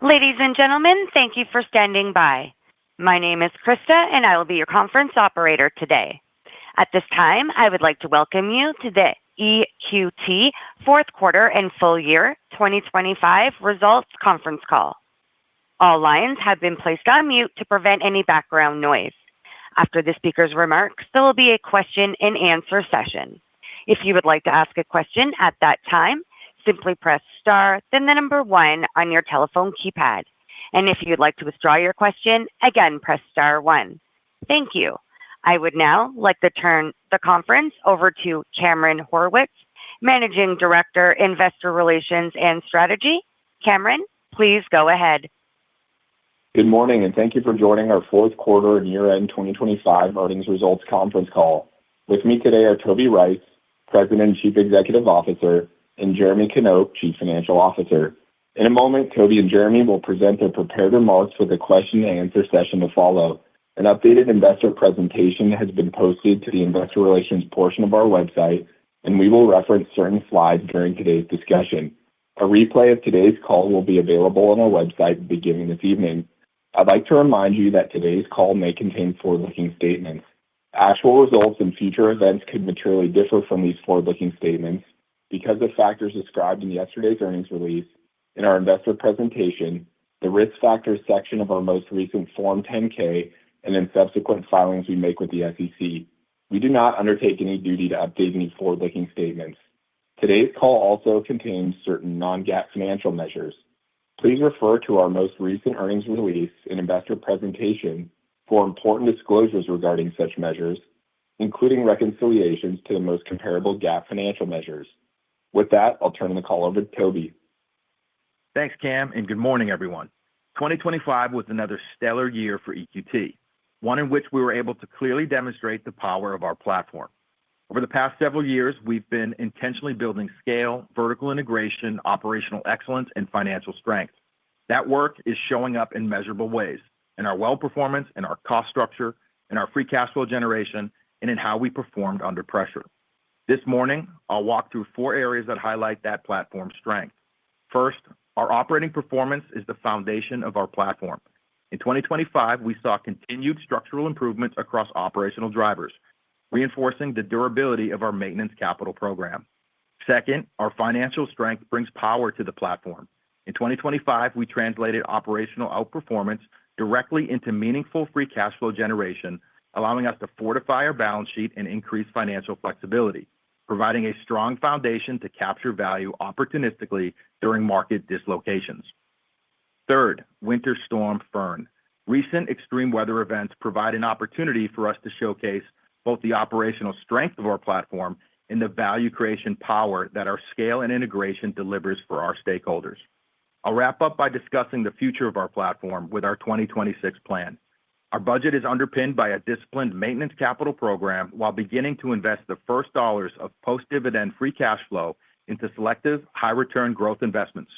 Ladies and gentlemen, thank you for standing by. My name is Krista, and I will be your conference operator today. At this time, I would like to welcome you to the EQT fourth quarter and full year 2025 results conference call. All lines have been placed on mute to prevent any background noise. After the speaker's remarks, there will be a question-and-answer session. If you would like to ask a question at that time, simply press star, then the number one on your telephone keypad. And if you'd like to withdraw your question, again, press star one. Thank you. I would now like to turn the conference over to Cameron Horwitz, Managing Director, Investor Relations and Strategy. Cameron, please go ahead. Good morning, and thank you for joining our fourth quarter and year-end 2025 earnings results conference call. With me today are Toby Rice, President and Chief Executive Officer, and Jeremy Knop, Chief Financial Officer. In a moment, Toby and Jeremy will present their prepared remarks with a question-and-answer session to follow. An updated investor presentation has been posted to the investor relations portion of our website, and we will reference certain slides during today's discussion. A replay of today's call will be available on our website beginning this evening. I'd like to remind you that today's call may contain forward-looking statements. Actual results and future events could materially differ from these forward-looking statements because of factors described in yesterday's earnings release, in our investor presentation, the Risk Factors section of our most recent Form 10-K, and in subsequent filings we make with the SEC. We do not undertake any duty to update any forward-looking statements. Today's call also contains certain non-GAAP financial measures. Please refer to our most recent earnings release and investor presentation for important disclosures regarding such measures, including reconciliations to the most comparable GAAP financial measures. With that, I'll turn the call over to Toby. Thanks, Cam, and good morning, everyone. 2025 was another stellar year for EQT, one in which we were able to clearly demonstrate the power of our platform. Over the past several years, we've been intentionally building scale, vertical integration, operational excellence, and financial strength. That work is showing up in measurable ways in our well performance, in our cost structure, in our free cash flow generation, and in how we performed under pressure. This morning, I'll walk through 4 areas that highlight that platform strength. First, our operating performance is the foundation of our platform. In 2025, we saw continued structural improvements across operational drivers, reinforcing the durability of our maintenance capital program. Second, our financial strength brings power to the platform. In 2025, we translated operational outperformance directly into meaningful free cash flow generation, allowing us to fortify our balance sheet and increase financial flexibility, providing a strong foundation to capture value opportunistically during market dislocations. Third, Winter Storm Fern. Recent extreme weather events provide an opportunity for us to showcase both the operational strength of our platform and the value creation power that our scale and integration delivers for our stakeholders. I'll wrap up by discussing the future of our platform with our 2026 plan. Our budget is underpinned by a disciplined maintenance capital program while beginning to invest the first dollars of post-dividend free cash flow into selective, high-return growth investments.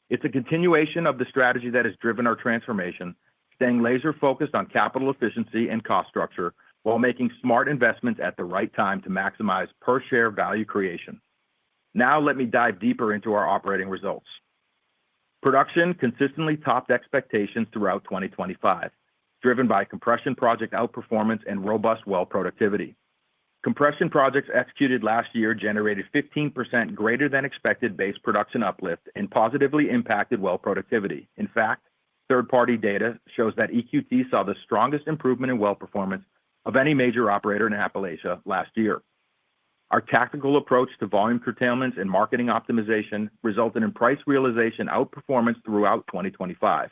It's a continuation of the strategy that has driven our transformation, staying laser-focused on capital efficiency and cost structure while making smart investments at the right time to maximize per-share value creation. Now let me dive deeper into our operating results. Production consistently topped expectations throughout 2025, driven by compression project outperformance and robust well productivity. Compression projects executed last year generated 15% greater than expected base production uplift and positively impacted well productivity. In fact, third-party data shows that EQT saw the strongest improvement in well performance of any major operator in Appalachia last year. Our tactical approach to volume curtailments and marketing optimization resulted in price realization outperformance throughout 2025.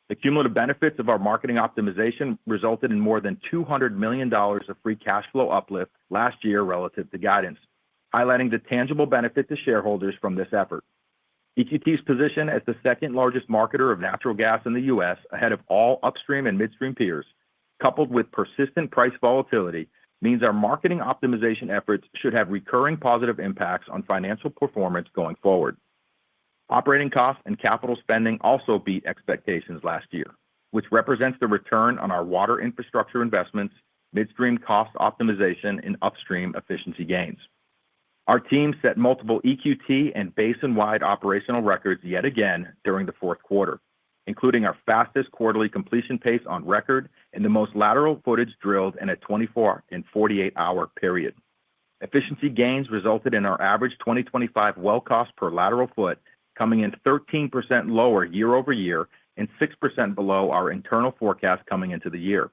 The cumulative benefits of our marketing optimization resulted in more than $200 million of free cash flow uplift last year relative to guidance, highlighting the tangible benefit to shareholders from this effort. EQT's position as the second-largest marketer of natural gas in the U.S., ahead of all upstream and midstream peers, coupled with persistent price volatility, means our marketing optimization efforts should have recurring positive impacts on financial performance going forward. Operating costs and capital spending also beat expectations last year, which represents the return on our water infrastructure investments, midstream cost optimization, and upstream efficiency gains. Our team set multiple EQT and basin-wide operational records yet again during the fourth quarter. including our fastest quarterly completion pace on record and the most lateral footage drilled in a 24 and 48-hour period. Efficiency gains resulted in our average 2025 well cost per lateral foot coming in 13% lower year-over-year and 6% below our internal forecast coming into the year.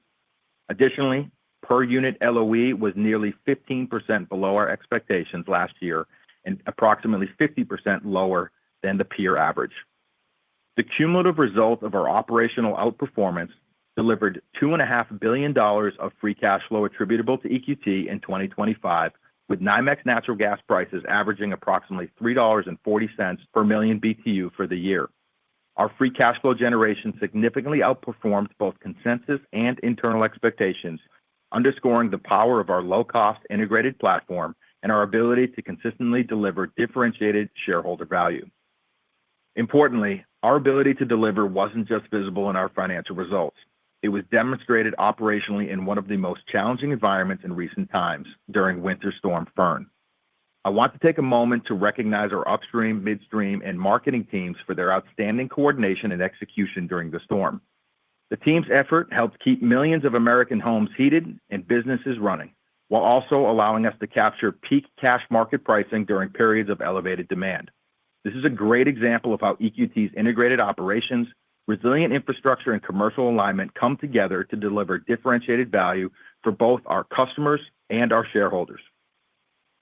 Additionally, per unit LOE was nearly 15% below our expectations last year and approximately 50% lower than the peer average. The cumulative result of our operational outperformance delivered $2.5 billion of free cash flow attributable to EQT in 2025, with NYMEX natural gas prices averaging approximately $3.40 per million BTU for the year. Our free cash flow generation significantly outperformed both consensus and internal expectations, underscoring the power of our low-cost integrated platform and our ability to consistently deliver differentiated shareholder value. Importantly, our ability to deliver wasn't just visible in our financial results. It was demonstrated operationally in one of the most challenging environments in recent times during Winter Storm Fern. I want to take a moment to recognize our upstream, midstream, and marketing teams for their outstanding coordination and execution during the storm. The team's effort helped keep millions of American homes heated and businesses running, while also allowing us to capture peak cash market pricing during periods of elevated demand. This is a great example of how EQT's integrated operations, resilient infrastructure, and commercial alignment come together to deliver differentiated value for both our customers and our shareholders.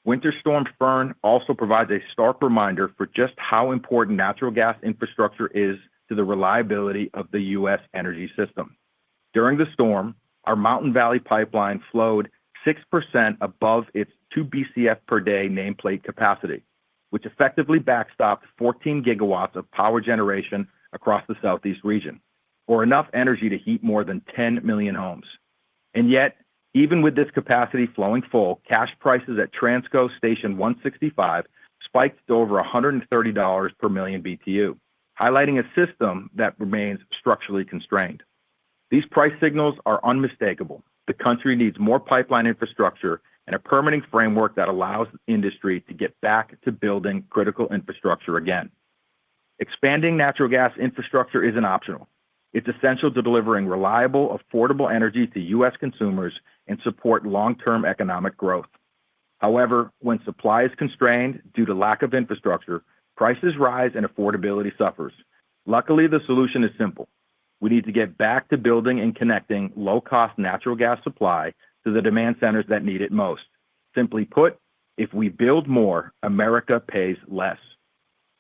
Winter Storm Fern also provides a stark reminder for just how important natural gas infrastructure is to the reliability of the U.S. energy system. During the storm, our Mountain Valley Pipeline flowed 6% above its 2 BCF per day nameplate capacity, which effectively backstopped 14 gigawatts of power generation across the Southeast region, or enough energy to heat more than 10 million homes. And yet, even with this capacity flowing full, cash prices at Transco Station 165 spiked to over $130 per million BTU, highlighting a system that remains structurally constrained. These price signals are unmistakable. The country needs more pipeline infrastructure and a permitting framework that allows the industry to get back to building critical infrastructure again. Expanding natural gas infrastructure isn't optional. It's essential to delivering reliable, affordable energy to U.S. consumers and support long-term economic growth. However, when supply is constrained due to lack of infrastructure, prices rise and affordability suffers. Luckily, the solution is simple. We need to get back to building and connecting low-cost natural gas supply to the demand centers that need it most. Simply put, if we build more, America pays less.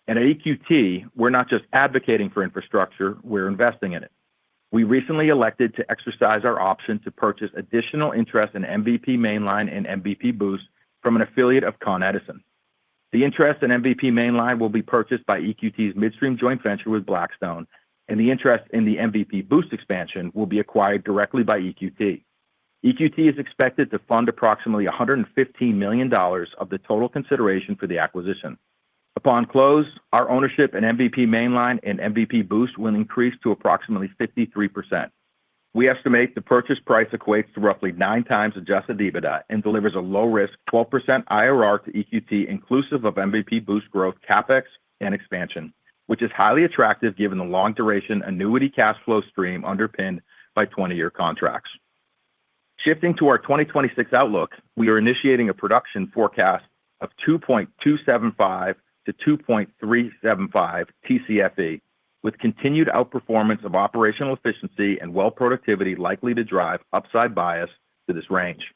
And at EQT, we're not just advocating for infrastructure, we're investing in it. We recently elected to exercise our option to purchase additional interest in MVP Mainline and MVP Boost from an affiliate of Con Edison. The interest in MVP Mainline will be purchased by EQT's midstream joint venture with Blackstone, and the interest in the MVP Boost expansion will be acquired directly by EQT. EQT is expected to fund approximately $115 million of the total consideration for the acquisition. Upon close, our ownership in MVP Mainline and MVP Boost will increase to approximately 53%. We estimate the purchase price equates to roughly 9 times adjusted EBITDA and delivers a low-risk 12% IRR to EQT inclusive of MVP Boost growth, CapEx, and expansion, which is highly attractive given the long-duration annuity cash flow stream underpinned by 20-year contracts. Shifting to our 2026 outlook, we are initiating a production forecast of 2.275 to 2.375 TCFE, with continued outperformance of operational efficiency and well productivity likely to drive upside bias to this range.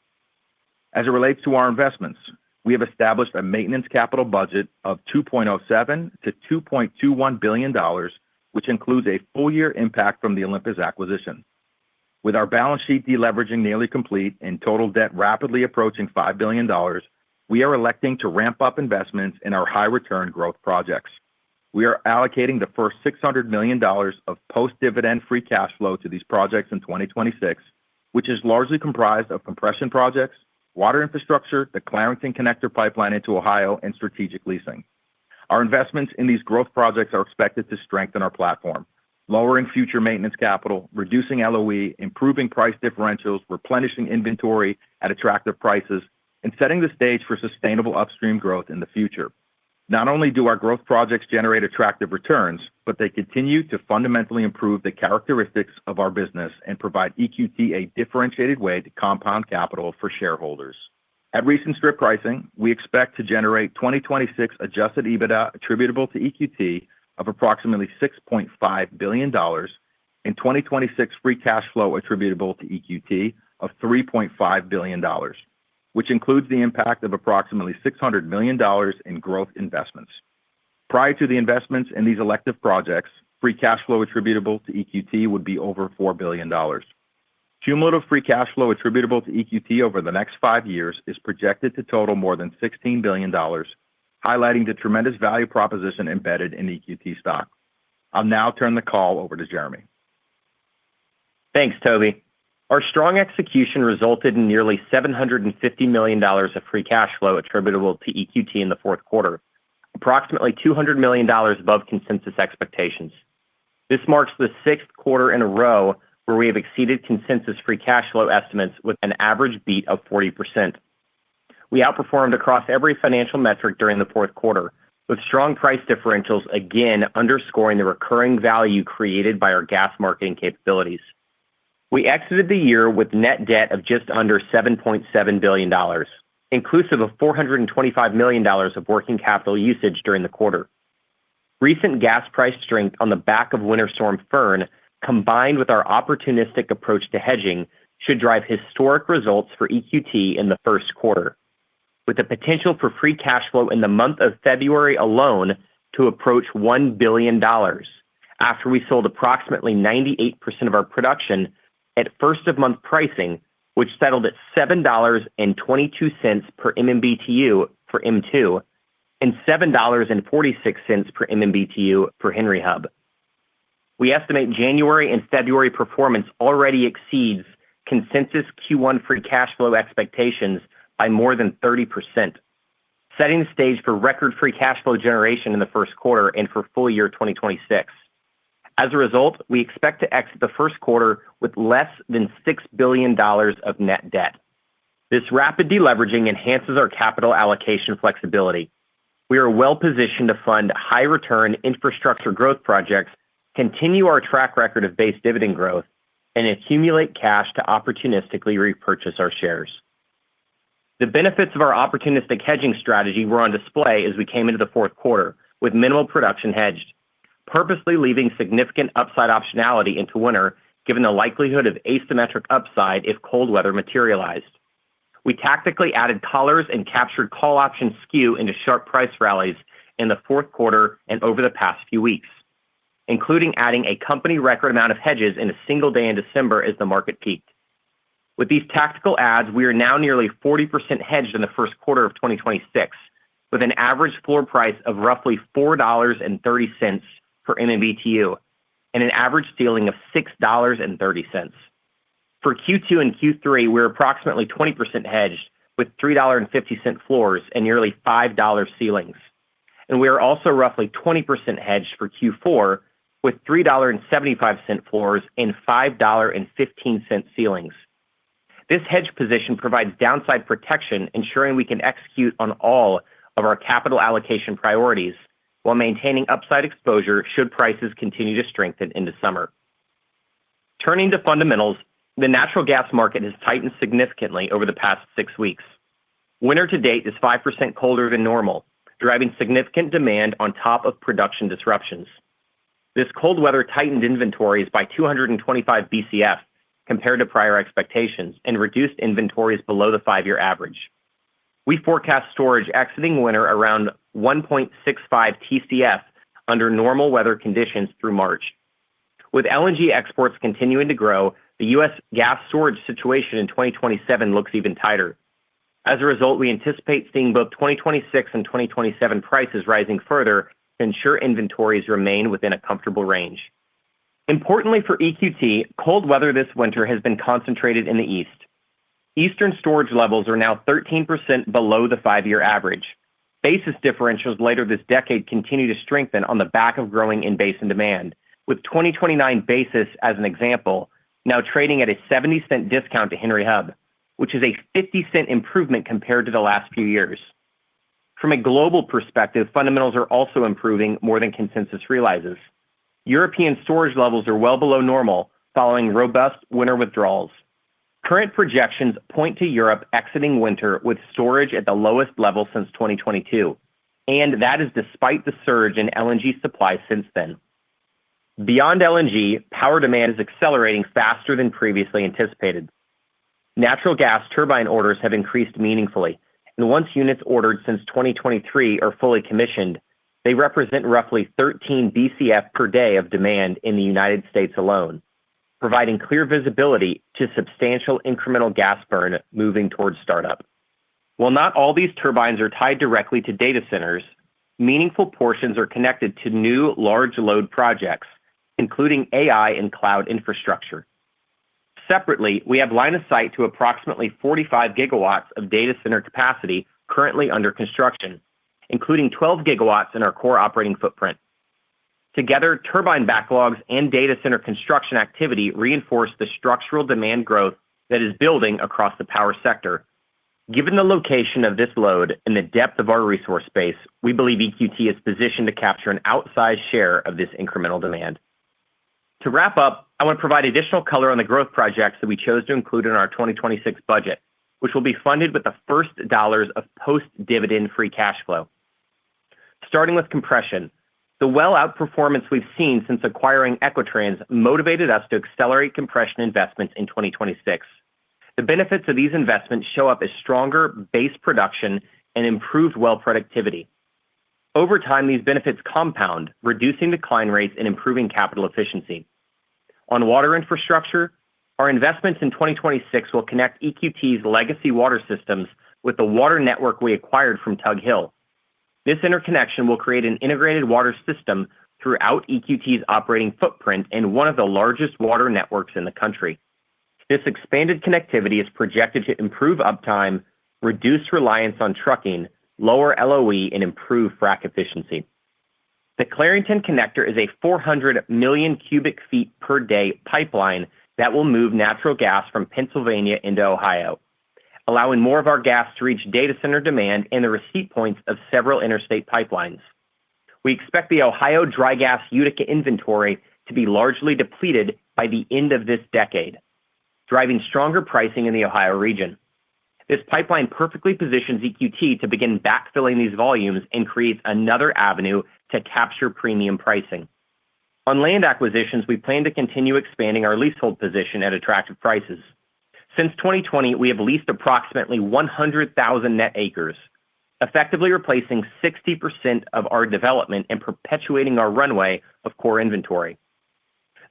As it relates to our investments, we have established a maintenance capital budget of $2.07 to $2.21 billion, which includes a full-year impact from the Olympus acquisition. With our balance sheet deleveraging nearly complete and total debt rapidly approaching $5 billion, we are electing to ramp up investments in our high-return growth projects. We are allocating the first $600 million of post-dividend free cash flow to these projects in 2026, which is largely comprised of compression projects, water infrastructure, the Clarington Connector pipeline into Ohio, and strategic leasing. Our investments in these growth projects are expected to strengthen our platform, lowering future maintenance capital, reducing LOE, improving price differentials, replenishing inventory at attractive prices, and setting the stage for sustainable upstream growth in the future. Not only do our growth projects generate attractive returns, but they continue to fundamentally improve the characteristics of our business and provide EQT a differentiated way to compound capital for shareholders. At recent strip pricing, we expect to generate 2026 adjusted EBITDA attributable to EQT of approximately $6.5 billion and 2026 free cash flow attributable to EQT of $3.5 billion, which includes the impact of approximately $600 million in growth investments. Prior to the investments in these elective projects, free cash flow attributable to EQT would be over $4 billion. Cumulative free cash flow attributable to EQT over the next 5 years is projected to total more than $16 billion, highlighting the tremendous value proposition embedded in EQT stock. I'll now turn the call over to Jeremy. Thanks, Toby. Our strong execution resulted in nearly $750 million of free cash flow attributable to EQT in the fourth quarter, approximately $200 million above consensus expectations. This marks the 6th quarter in a row where we have exceeded consensus free cash flow estimates with an average beat of 40%. We outperformed across every financial metric during the fourth quarter, with strong price differentials again underscoring the recurring value created by our gas marketing capabilities. We exited the year with net debt of just under $7.7 billion, inclusive of $425 million of working capital usage during the quarter. Recent gas price strength on the back of Winter Storm Fern, combined with our opportunistic approach to hedging, should drive historic results for EQT in the first quarter, with the potential for free cash flow in the month of February alone to approach $1 billion after we sold approximately 98% of our production at first-of-month pricing, which settled at $7.22 per MMBtu for M2 and $7.46 per MMBtu for Henry Hub. We estimate January and February performance already exceeds consensus Q1 free cash flow expectations by more than 30%, setting the stage for record free cash flow generation in the first quarter and for full year 2026. As a result, we expect to exit the first quarter with less than $6 billion of net debt. This rapid deleveraging enhances our capital allocation flexibility. We are well-positioned to fund high-return infrastructure growth projects, continue our track record of base dividend growth, and accumulate cash to opportunistically repurchase our shares. The benefits of our opportunistic hedging strategy were on display as we came into the fourth quarter, with minimal production hedged, purposely leaving significant upside optionality into winter, given the likelihood of asymmetric upside if cold weather materialized. We tactically added collars and captured call option skew into sharp price rallies in the fourth quarter and over the past few weeks, including adding a company record amount of hedges in a single day in December as the market peaked. With these tactical adds, we are now nearly 40% hedged in the first quarter of 2026, with an average floor price of roughly $4.30 per MMBtu and an average ceiling of $6.30. For Q2 and Q3, we're approximately 20% hedged with $3.50 floors and nearly $5 ceilings. And we are also roughly 20% hedged for Q4 with $3.75 floors and $5.15 ceilings. This hedge position provides downside protection, ensuring we can execute on all of our capital allocation priorities while maintaining upside exposure should prices continue to strengthen into summer. Turning to fundamentals, the natural gas market has tightened significantly over the past 6 weeks. Winter to date is 5% colder than normal, driving significant demand on top of production disruptions. This cold weather tightened inventories by 225 BCF compared to prior expectations and reduced inventories below the 5-year average. We forecast storage exiting winter around 1.65 TCF under normal weather conditions through March. With LNG exports continuing to grow, the U.S. gas storage situation in 2027 looks even tighter. As a result, we anticipate seeing both 2026 and 2027 prices rising further to ensure inventories remain within a comfortable range. Importantly for EQT, cold weather this winter has been concentrated in the east. Eastern storage levels are now 13% below the 5-year average. Basis differentials later this decade continue to strengthen on the back of growing in-basin demand, with 2029 basis, as an example, now trading at a 70-cent discount to Henry Hub, which is a 50-cent improvement compared to the last few years. From a global perspective, fundamentals are also improving more than consensus realizes. European storage levels are well below normal following robust winter withdrawals. Current projections point to Europe exiting winter with storage at the lowest level since 2022, and that is despite the surge in LNG supply since then. Beyond LNG, power demand is accelerating faster than previously anticipated. Natural gas turbine orders have increased meaningfully, and once units ordered since 2023 are fully commissioned, they represent roughly 13 BCF per day of demand in the United States alone, providing clear visibility to substantial incremental gas burn moving towards startup. While not all these turbines are tied directly to data centers, meaningful portions are connected to new large load projects, including AI and cloud infrastructure. Separately, we have line of sight to approximately 45 gigawatts of data center capacity currently under construction, including 12 gigawatts in our core operating footprint. Together, turbine backlogs and data center construction activity reinforce the structural demand growth that is building across the power sector. Given the location of this load and the depth of our resource base, we believe EQT is positioned to capture an outsized share of this incremental demand. To wrap up, I want to provide additional color on the growth projects that we chose to include in our 2026 budget, which will be funded with the first dollars of post-dividend free cash flow. Starting with compression, the well outperformance we've seen since acquiring Equitrans motivated us to accelerate compression investments in 2026. The benefits of these investments show up as stronger base production and improved well productivity. Over time, these benefits compound, reducing decline rates and improving capital efficiency. On water infrastructure, our investments in 2026 will connect EQT's legacy water systems with the water network we acquired from Tug Hill. This interconnection will create an integrated water system throughout EQT's operating footprint and one of the largest water networks in the country. This expanded connectivity is projected to improve uptime, reduce reliance on trucking, lower LOE, and improve frac efficiency. The Clarington Connector is a 400 million cubic feet per day pipeline that will move natural gas from Pennsylvania into Ohio, allowing more of our gas to reach data center demand and the receipt points of several interstate pipelines. We expect the Ohio dry gas Utica inventory to be largely depleted by the end of this decade, driving stronger pricing in the Ohio region. This pipeline perfectly positions EQT to begin backfilling these volumes and creates another avenue to capture premium pricing. On land acquisitions, we plan to continue expanding our leasehold position at attractive prices. Since 2020, we have leased approximately 100,000 net acres, effectively replacing 60% of our development and perpetuating our runway of core inventory.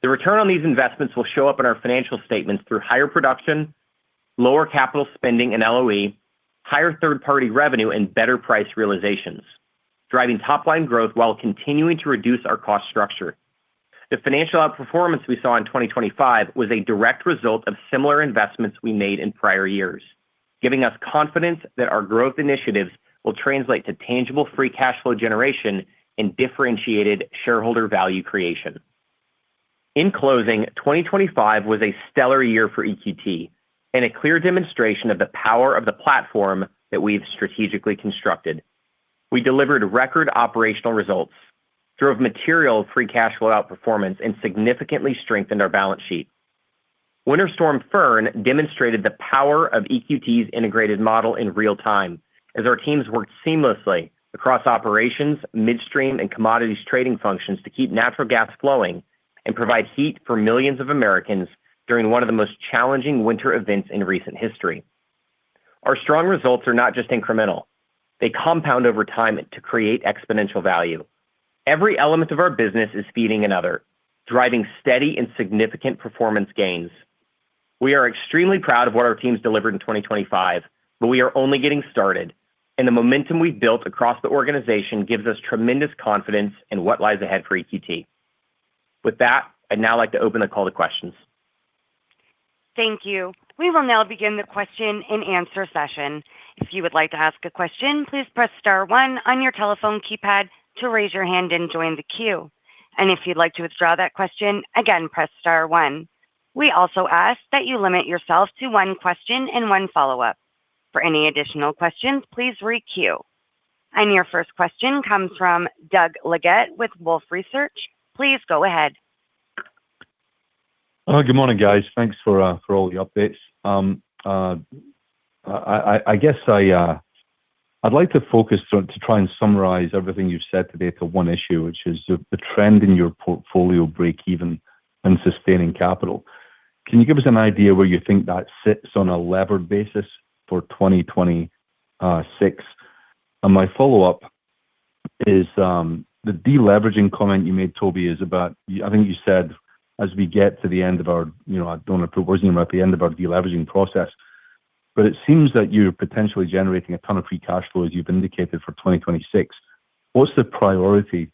The return on these investments will show up in our financial statements through higher production, lower capital spending and LOE, higher third-party revenue, and better price realizations, driving top-line growth while continuing to reduce our cost structure. The financial outperformance we saw in 2025 was a direct result of similar investments we made in prior years, giving us confidence that our growth initiatives will translate to tangible free cash flow generation and differentiated shareholder value creation. In closing, 2025 was a stellar year for EQT and a clear demonstration of the power of the platform that we've strategically constructed. We delivered record operational results, drove material free cash flow outperformance, and significantly strengthened our balance sheet. Winter Storm Fern demonstrated the power of EQT's integrated model in real time as our teams worked seamlessly across operations, midstream, and commodities trading functions to keep natural gas flowing and provide heat for millions of Americans during one of the most challenging winter events in recent history. Our strong results are not just incremental. They compound over time to create exponential value. Every element of our business is feeding another, driving steady and significant performance gains. We are extremely proud of what our teams delivered in 2025, but we are only getting started, and the momentum we've built across the organization gives us tremendous confidence in what lies ahead for EQT. With that, I'd now like to open the call to questions. Thank you. We will now begin the question and answer session. If you would like to ask a question, please press star one on your telephone keypad to raise your hand and join the queue. And if you'd like to withdraw that question, again, press star one. We also ask that you limit yourself to one question and one follow-up. For any additional questions, please re-queue. Your first question comes from Doug Leggett with Wolfe Research. Please go ahead. Good morning, guys. Thanks for all the updates. I guess I'd like to focus to try and summarize everything you've said today to one issue, which is the trend in your portfolio break-even and sustaining capital. Can you give us an idea where you think that sits on a levered basis for 2026? And my follow-up is the deleveraging comment you made, Toby, is about, I think you said, as we get to the end of our, I don't want to put words in your mouth, the end of our deleveraging process. But it seems that you're potentially generating a ton of free cash flow, as you've indicated, for 2026. What's the priority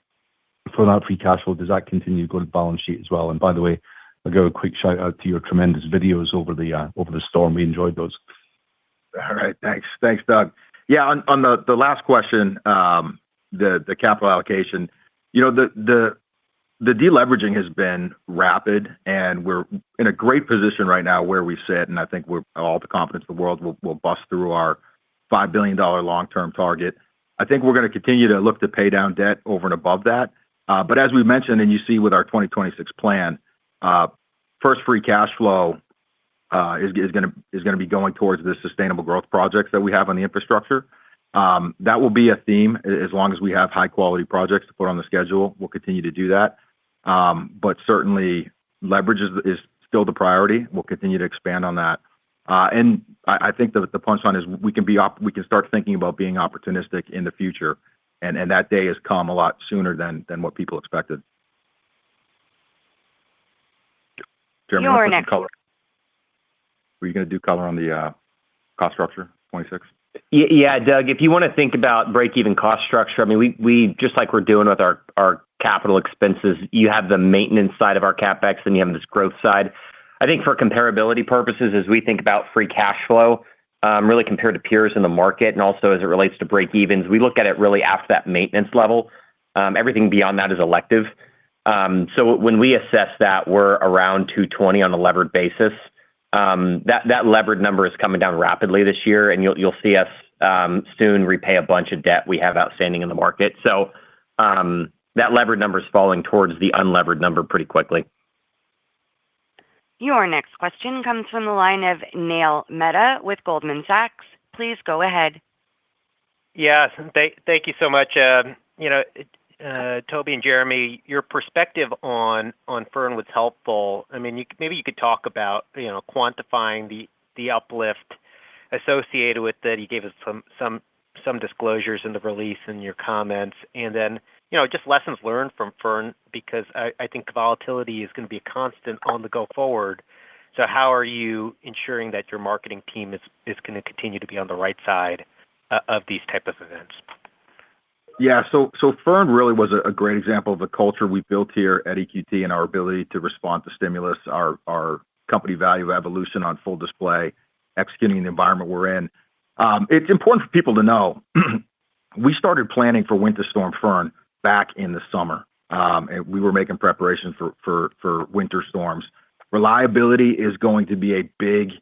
for that free cash flow? Does that continue to go to the balance sheet as well? And by the way, I'll give a quick shout out to your tremendous videos over the storm. We enjoyed those. All right. Thanks, Doug. Yeah, on the last question, the capital allocation, the deleveraging has been rapid, and we're in a great position right now where we sit, and I think we're all the confidence in the world will bust through our $5 billion long-term target. I think we're going to continue to look to pay down debt over and above that. But as we mentioned, and you see with our 2026 plan, first free cash flow is going to be going towards the sustainable growth projects that we have on the infrastructure. That will be a theme as long as we have high-quality projects to put on the schedule. We'll continue to do that. But certainly, leverage is still the priority. We'll continue to expand on that. And I think the punchline is we can start thinking about being opportunistic in the future, and that day has come a lot sooner than what people expected. Jeremy, Your next color. Were you going to do color on the cost structure, 26? Yeah, Doug, if you want to think about break-even cost structure, I mean, we just like we're doing with our capital expenses, you have the maintenance side of our CapEx, and you have this growth side. I think for comparability purposes, as we think about free cash flow, really compared to peers in the market, and also as it relates to break-evens, we look at it really after that maintenance level. Everything beyond that is elective. So when we assess that, we're around 220 on a levered basis. That levered number is coming down rapidly this year, and you'll see us soon repay a bunch of debt we have outstanding in the market. So that levered number is falling towards the unlevered number pretty quickly. Your next question comes from the line of Neil Mehta with Goldman Sachs. Please go ahead. Yes, thank you so much. Toby and Jeremy, your perspective on Fern was helpful. I mean, maybe you could talk about quantifying the uplift associated with that. You gave us some disclosures in the release and your comments, and then just lessons learned from Fern, because I think volatility is going to be a constant on the go forward. So how are you ensuring that your marketing team is going to continue to be on the right side of these type of events? Yeah, so Fern really was a great example of the culture we built here at EQT and our ability to respond to stimulus, our company value evolution on full display, executing in the environment we're in. It's important for people to know we started planning for Winter Storm Fern back in the summer, and we were making preparations for winter storms. Reliability is going to be a big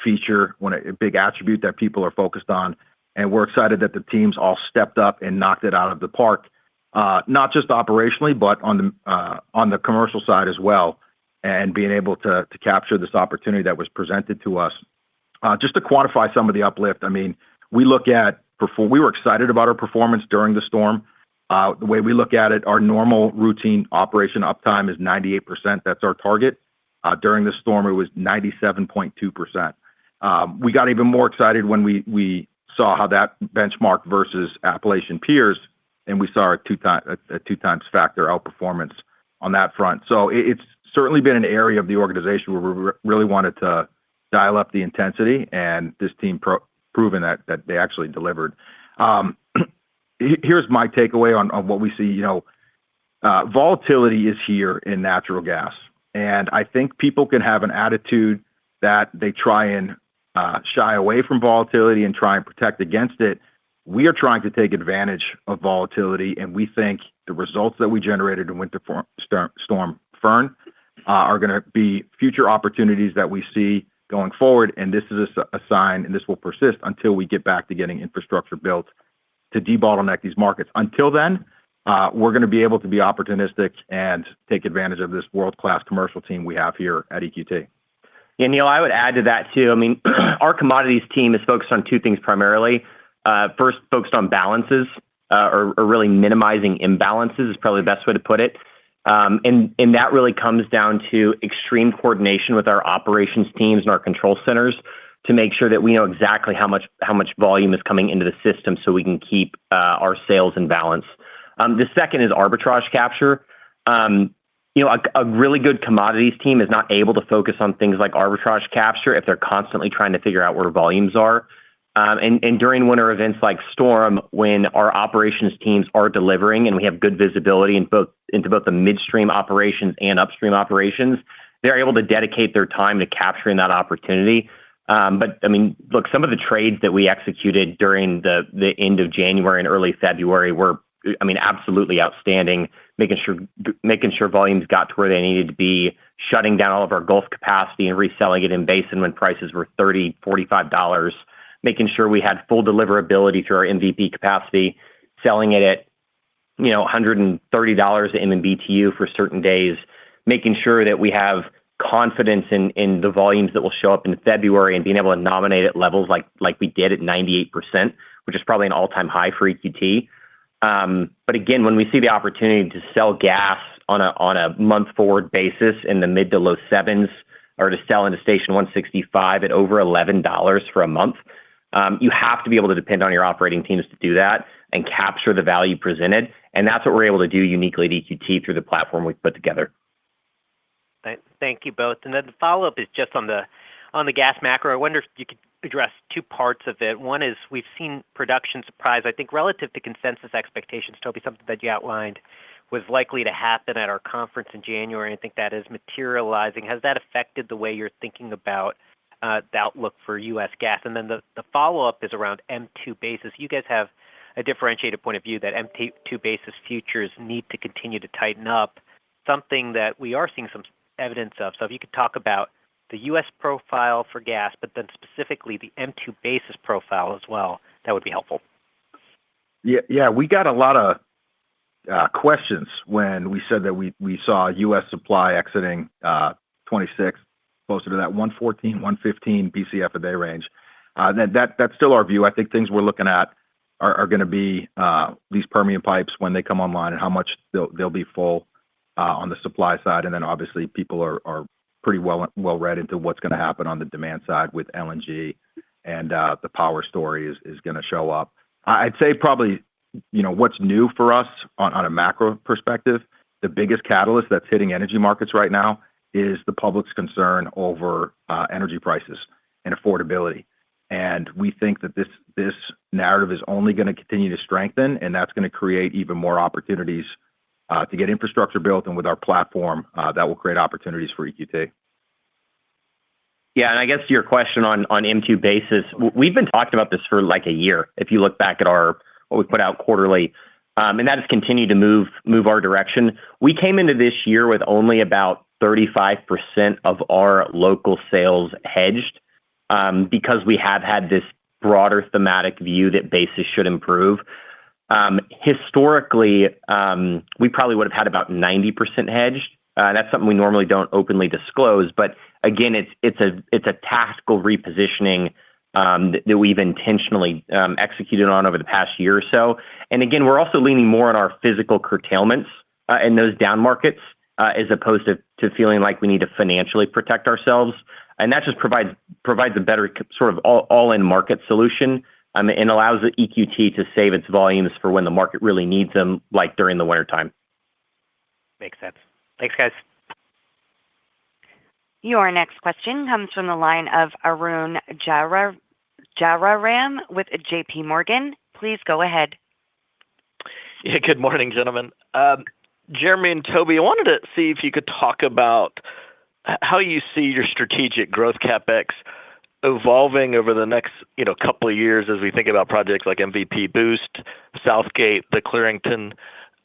feature, a big attribute that people are focused on. And we're excited that the teams all stepped up and knocked it out of the park, not just operationally, but on the commercial side as well, and being able to capture this opportunity that was presented to us. Just to quantify some of the uplift, I mean, we were excited about our performance during the storm. The way we look at it, our normal routine operation uptime is 98%. That's our target. During the storm, it was 97.2%. We got even more excited when we saw how that benchmarked versus Appalachian peers, and we saw a two times factor outperformance on that front. So it's certainly been an area of the organization where we really wanted to dial up the intensity, and this team proven that they actually delivered. Here's my takeaway on what we see. Volatility is here in natural gas, and I think people can have an attitude that they try and shy away from volatility and try and protect against it. We are trying to take advantage of volatility, and we think the results that we generated in Winter Storm Fern are going to be future opportunities that we see going forward, and this is a sign, and this will persist until we get back to getting infrastructure built debottleneck these markets. Until then, we're going to be able to be opportunistic and take advantage of this world-class commercial team we have here at EQT. Yeah, Neil, I would add to that too. I mean, our commodities team is focused on two things primarily. First, focused on balances, or really minimizing imbalances is probably the best way to put it. And that really comes down to extreme coordination with our operations teams and our control centers to make sure that we know exactly how much volume is coming into the system so we can keep our sales in balance. The second is arbitrage capture. A really good commodities team is not able to focus on things like arbitrage capture if they're constantly trying to figure out where volumes are. And during winter events like storm, when our operations teams are delivering and we have good visibility into both the midstream operations and upstream operations, they're able to dedicate their time to capturing that opportunity. But I mean, look, some of the trades that we executed during the end of January and early February were, I mean, absolutely outstanding, making sure volumes got to where they needed to be, shutting down all of our Gulf capacity and reselling it in basin when prices were $30, $45, making sure we had full deliverability through our MVP capacity, selling it at, $130 a MMBTU for certain days, making sure that we have confidence in the volumes that will show up in February and being able to nominate at levels like we did at 98%, which is probably an all-time high for EQT. But again, when we see the opportunity to sell gas on a month forward basis in the mid to low sevens, or to sell into station 165 at over $11 for a month, you have to be able to depend on your operating teams to do that and capture the value presented. And that's what we're able to do uniquely at EQT through the platform we've put together. Thank you both. And then the follow-up is just on the gas macro. I wonder if you could address two parts of it. One is we've seen production surprise, I think, relative to consensus expectations. Toby, something that you outlined was likely to happen at our conference in January. I think that is materializing. Has that affected the way you're thinking about the outlook for U.S. gas? And then the follow-up is around M2 basis. You guys have a differentiated point of view that M2 basis futures need to continue to tighten up, something that we are seeing some evidence of. So if you could talk about the U.S. profile for gas, but then specifically the M2 basis profile as well, that would be helpful. Yeah, we got a lot of questions when we said that we saw U.S. supply exiting 26 closer to that 114, 115 BCF a day range. That's still our view. I think things we're looking at are going to be these Permian pipes when they come online and how much they'll be full on the supply side. And then obviously people are pretty well read into what's going to happen on the demand side with LNG, and the power story is going to show up. I'd say probably, what's new for us on a macro perspective, the biggest catalyst that's hitting energy markets right now is the public's concern over energy prices and affordability. And we think that this narrative is only going to continue to strengthen, and that's going to create even more opportunities to get infrastructure built, and with our platform, that will create opportunities for EQT. Yeah, and I guess to your question on M2 basis, we've been talking about this for like a year. If you look back at what we put out quarterly, and that has continued to move our direction. We came into this year with only about 35% of our local sales hedged, because we have had this broader thematic view that basis should improve. Historically, we probably would have had about 90% hedged. That's something we normally don't openly disclose, but again, it's a tactical repositioning that we've intentionally executed on over the past year or so. And again, we're also leaning more on our physical curtailments in those down markets, as opposed to feeling like we need to financially protect ourselves. And that just provides a better sort of all-in market solution, and allows the EQT to save its volumes for when the market really needs them, like during the wintertime. Makes sense. Thanks, guys. Your next question comes from the line of Arun Jayaram with JP Morgan. Please go ahead. Yeah, good morning, gentlemen. Jeremy and Toby, I wanted to see if you could talk about how you see your strategic growth CapEx evolving over the next couple of years as we think about projects like MVP Boost, Southgate, the Clarington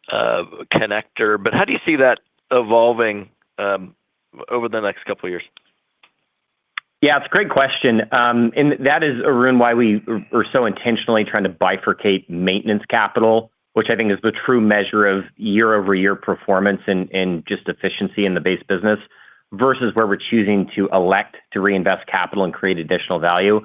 connector. But how do you see that evolving over the next couple of years? Yeah, it's a great question. And that is, Arun, why we are so intentionally trying to bifurcate maintenance capital, which I think is the true measure of year-over-year performance and just efficiency in the base business, versus where we're choosing to elect to reinvest capital and create additional value.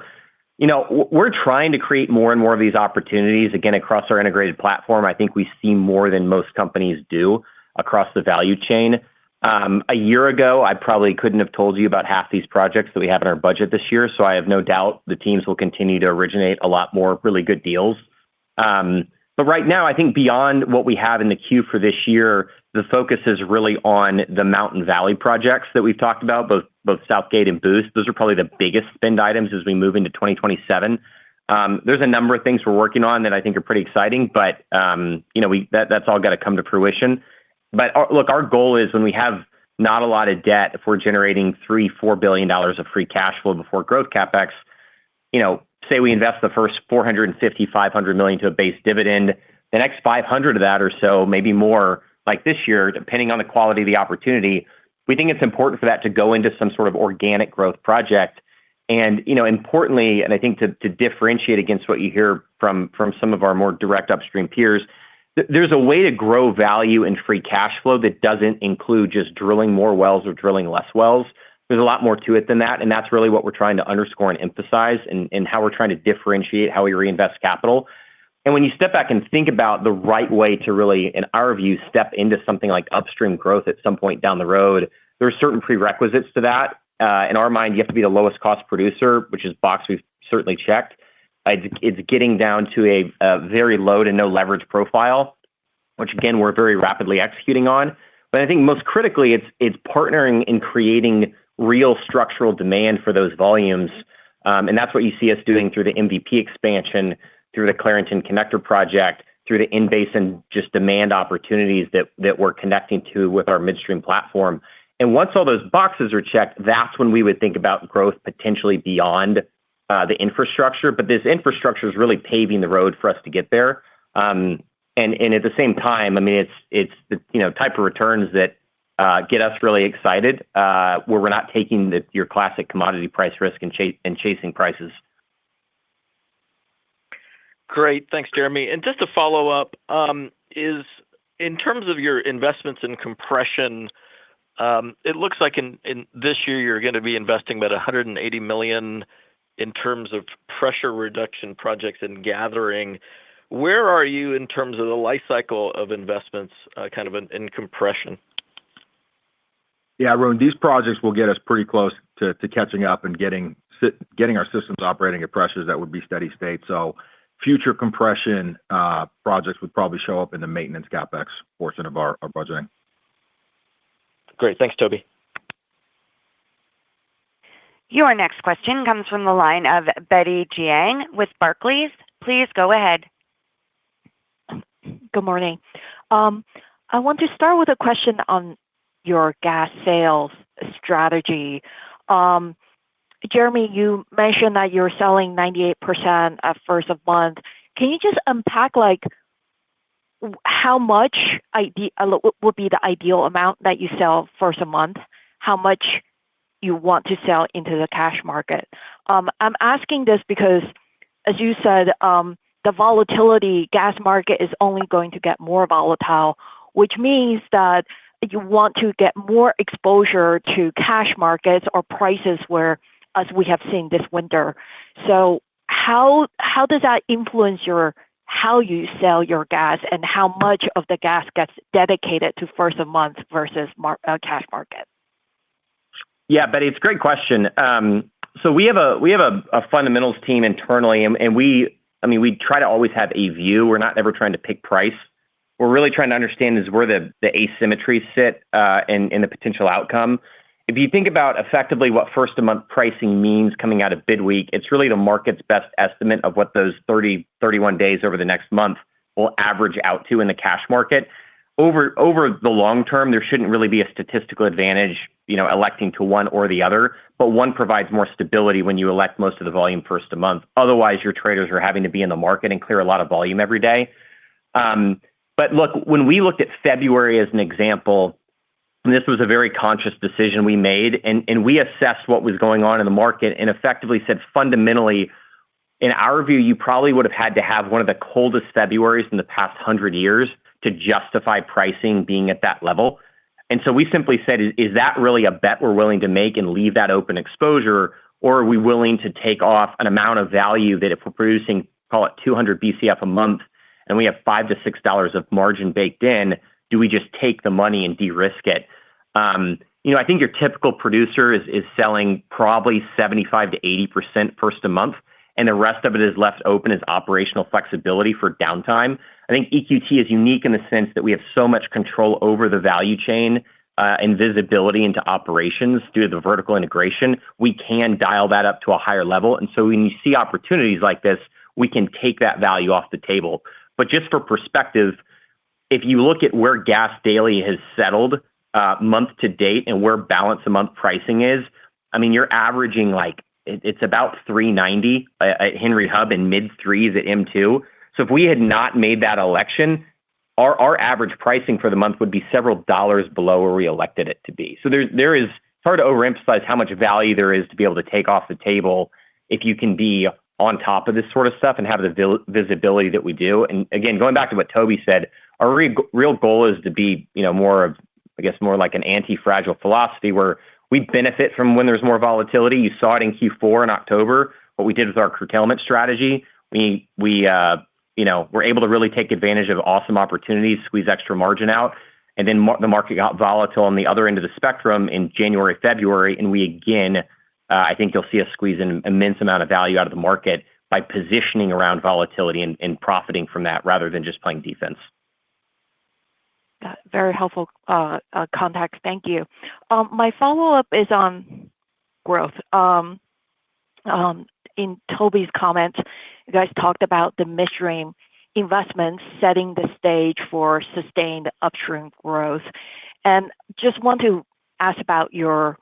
We're trying to create more and more of these opportunities, again, across our integrated platform. I think we see more than most companies do across the value chain. A year ago, I probably couldn't have told you about half these projects that we have in our budget this year, so I have no doubt the teams will continue to originate a lot more really good deals. But right now, I think beyond what we have in the queue for this year, the focus is really on the Mountain Valley projects that we've talked about, both Southgate and Boost. Those are probably the biggest spend items as we move into 2027. There's a number of things we're working on that I think are pretty exciting, but that's all got to come to fruition. But look, our goal is when we have not a lot of debt, if we're generating $3-4 billion of free cash flow before growth CapEx, say we invest the first $450-500 million to a base dividend, the next 500 of that or so, maybe more, like this year, depending on the quality of the opportunity, we think it's important for that to go into some sort of organic growth project. And importantly, and I think to differentiate against what you hear from some of our more direct upstream peers, there's a way to grow value and free cash flow that doesn't include just drilling more wells or drilling less wells. There's a lot more to it than that, and that's really what we're trying to underscore and emphasize, and how we're trying to differentiate how we reinvest capital. And when you step back and think about the right way to really, in our view, step into something like upstream growth at some point down the road, there are certain prerequisites to that. In our mind, you have to be the lowest cost producer, which is a box we've certainly checked. It's getting down to a very low to no leverage profile, which again, we're very rapidly executing on. But I think most critically, it's partnering in creating real structural demand for those volumes. And that's what you see us doing through the MVP expansion, through the Clarington Connector project, through the in-basin just demand opportunities that we're connecting to with our midstream platform. And once all those boxes are checked, that's when we would think about growth potentially beyond the infrastructure. But this infrastructure is really paving the road for us to get there. And at the same time, I mean, it's the type of returns that get us really excited, where we're not taking your classic commodity price risk and chasing prices. Great. Thanks, Jeremy. And just to follow up, is in terms of your investments in compression, it looks like in this year you're going to be investing about $180 million in terms of pressure reduction projects and gathering. Where are you in terms of the life cycle of investments kind of in compression? Yeah, Arun, these projects will get us pretty close to catching up and getting our systems operating at pressures that would be steady state. So future compression projects would probably show up in the maintenance CapEx portion of our budgeting. Great. Thanks, Toby. Your next question comes from the line of Betty Jiang with Barclays. Please go ahead. Good morning. I want to start with a question on your gas sales strategy. Jeremy, you mentioned that you're selling 98% at first of month. Can you just unpack how much would be the ideal amount that you sell first a month? How much you want to sell into the cash market? I'm asking this because, as you said, the volatility gas market is only going to get more volatile, which means that you want to get more exposure to cash markets or prices where, as we have seen this winter. So how does that influence how you sell your gas and how much of the gas gets dedicated to first of month versus cash market? Yeah, Betty, it's a great question. So we have a fundamentals team internally, and we try to always have a view. We're not ever trying to pick price. We're really trying to understand is where the asymmetries sit in the potential outcome. If you think about effectively what first a month pricing means coming out of bid week, it's really the market's best estimate of what those 31 days over the next month will average out to in the cash market. Over the long term, there shouldn't really be a statistical advantage, electing to one or the other, but one provides more stability when you elect most of the volume first a month. Otherwise, your traders are having to be in the market and clear a lot of volume every day. But look, when we looked at February as an example, And this was a very conscious decision we made, and we assessed what was going on in the market and effectively said, fundamentally, in our view, you probably would have had to have one of the coldest Februaries in the past 100 years to justify pricing being at that level. And so we simply said, is that really a bet we're willing to make and leave that open exposure? Or are we willing to take off an amount of value that if we're producing, call it 200 BCF a month, and we have $5 to $6 of margin baked in, do we just take the money and de-risk it? I think your typical producer is selling probably 75 to 80% first a month, and the rest of it is left open as operational flexibility for downtime. I think EQT is unique in the sense that we have so much control over the value chain and visibility into operations due to the vertical integration. We can dial that up to a higher level. And so when you see opportunities like this, we can take that value off the table. But just for perspective, if you look at where gas daily has settled month to date and where balance a month pricing is, I mean, you're averaging it's about $3.90 at Henry Hub and mid threes at M2. So if we had not made that election, our average pricing for the month would be several dollars below where we elected it to be. So it's hard to overemphasize how much value there is to be able to take off the table if you can be on top of this sort of stuff and have the visibility that we do. And again, going back to what Toby said, our real goal is to be, more like an anti-fragile philosophy where we benefit from when there's more volatility. You saw it in Q4 in October, what we did with our curtailment strategy. We were able to really take advantage of awesome opportunities, squeeze extra margin out. And then the market got volatile on the other end of the spectrum in January, February. And we, again, I think you'll see us squeeze an immense amount of value out of the market by positioning around volatility and profiting from that rather than just playing defense. Very helpful context. Thank you. My follow-up is on growth. In Toby's comments, you guys talked about the midstream investments setting the stage for sustained upstream growth. And just want to ask about your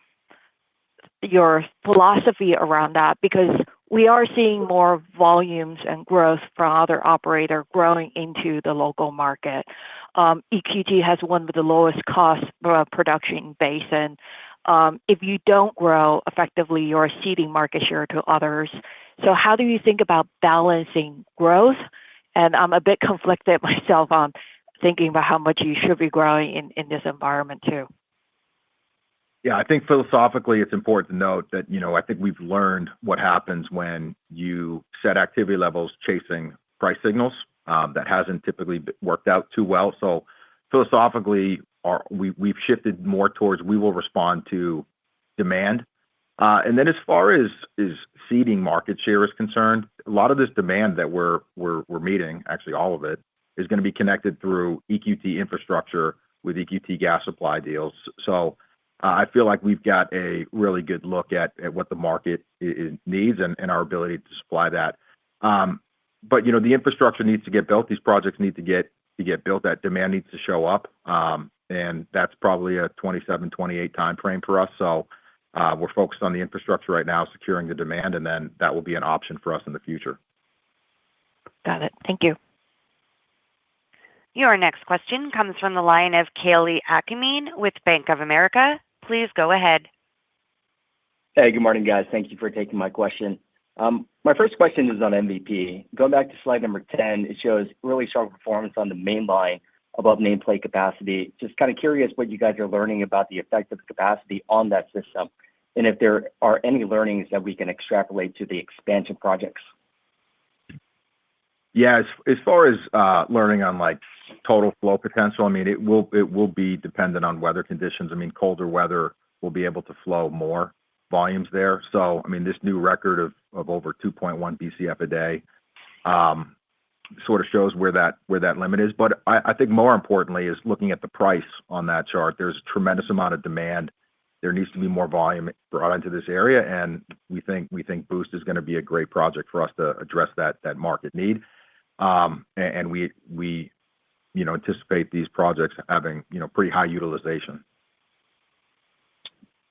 philosophy around that, because we are seeing more volumes and growth from other operators growing into the local market. EQT has one of the lowest cost production basin. If you don't grow effectively, you're ceding market share to others. So how do you think about balancing growth? And I'm a bit conflicted myself on thinking about how much you should be growing in this environment too. Yeah, I think philosophically it's important to note that, I think we've learned what happens when you set activity levels chasing price signals. That hasn't typically worked out too well. So philosophically, we've shifted more towards we will respond to demand. And then as far as seeding market share is concerned, a lot of this demand that we're meeting, actually all of it, is going to be connected through EQT infrastructure with EQT gas supply deals. So I feel like we've got a really good look at what the market needs and our ability to supply that. But the infrastructure needs to get built. These projects need to get built. That demand needs to show up, and that's probably a 27, 28 timeframe for us. So we're focused on the infrastructure right now, securing the demand, and then that will be an option for us in the future. Got it. Thank you. Your next question comes from the line of Kalei Akamine with Bank of America. Please go ahead. Hey, good morning, guys. Thank you for taking my question. My first question is on MVP. Going back to slide number 10, it shows really strong performance on the main line above nameplate capacity. Just kind of curious what you guys are learning about the effective capacity on that system, and if there are any learnings that we can extrapolate to the expansion projects. Yeah, as far as learning on total flow potential, I mean, it will be dependent on weather conditions. I mean, colder weather will be able to flow more volumes there. So, I mean, this new record of over 2.1 BCF a day sort of shows where that limit is. But I think more importantly is looking at the price on that chart. There's a tremendous amount of demand. There needs to be more volume brought into this area, and we think Boost is going to be a great project for us to address that market need. And we anticipate these projects having pretty high utilization.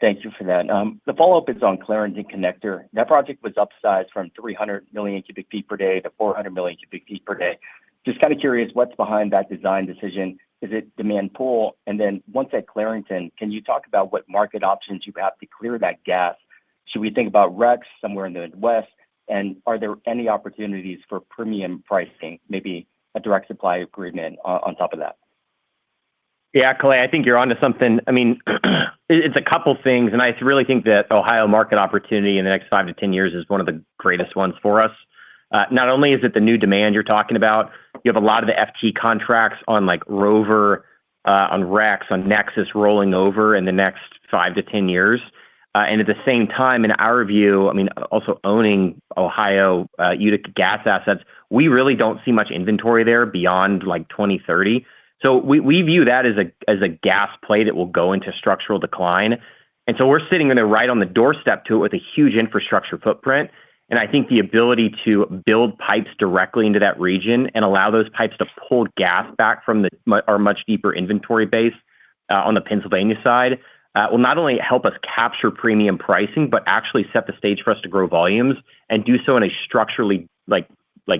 Thank you for that. The follow-up is on Clarendon Connector. That project was upsized from 300 million cubic feet per day to 400 million cubic feet per day. Just kind of curious what's behind that design decision, Is it demand pull? And then once at Clarington, can you talk about what market options you have to clear that gas? Should we think about REX somewhere in the Midwest? And are there any opportunities for premium pricing, maybe a direct supply agreement on top of that? Yeah, Clay, I think you're onto something. I mean, it's a couple things, and I really think that Ohio market opportunity in the next 5 to 10 years is one of the greatest ones for us. Not only is it the new demand you're talking about, you have a lot of the FT contracts on like Rover, on Rex, on Nexus rolling over in the next 5 to 10 years. And at the same time, in our view, I mean, also owning Ohio Utica gas assets, we really don't see much inventory there beyond like 2030. So we view that as a gas play that will go into structural decline. And so we're sitting there right on the doorstep to it with a huge infrastructure footprint. And I think the ability to build pipes directly into that region and allow those pipes to pull gas back from our much deeper inventory base on the Pennsylvania side will not only help us capture premium pricing, but actually set the stage for us to grow volumes and do so in a structurally like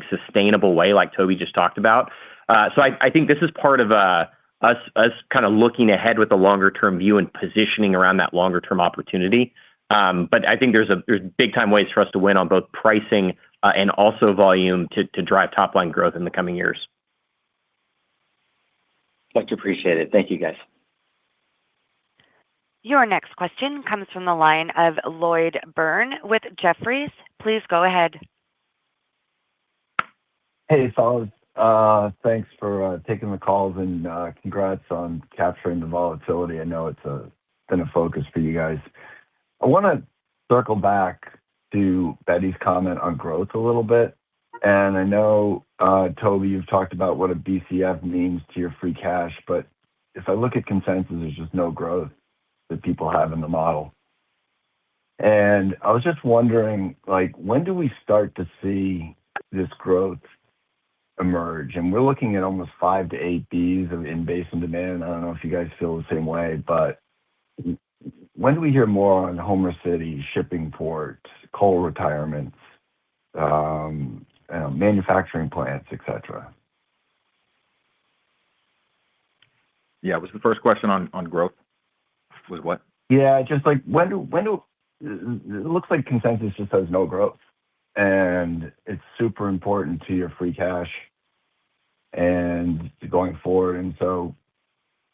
sustainable way, like Toby just talked about. So I think this is part of us kind of looking ahead with a longer term view and positioning around that longer term opportunity. But I think there's big time ways for us to win on both pricing and also volume to drive top line growth in the coming years. Much appreciated. Thank you, guys. Your next question comes from the line of Lloyd Byrne with Jefferies. Please go ahead. Hey, fellas. Thanks for taking the calls and congrats on capturing the volatility. I know it's been a focus for you guys. I want to circle back to Betty's comment on growth a little bit. And I know, Toby, you've talked about what a BCF means to your free cash, but if I look at consensus, there's just no growth that people have in the model. And I was just wondering, like, when do we start to see this growth emerge? And we're looking at almost 5 to 8 Bs of in-basin demand. I don't know if you guys feel the same way, but when do we hear more on Homer City, shipping ports, coal retirements, manufacturing plants, et cetera? Yeah, was the first question on growth? Was what? Yeah, just like when do it looks like consensus just has no growth, and it's super important to your free cash and going forward. And so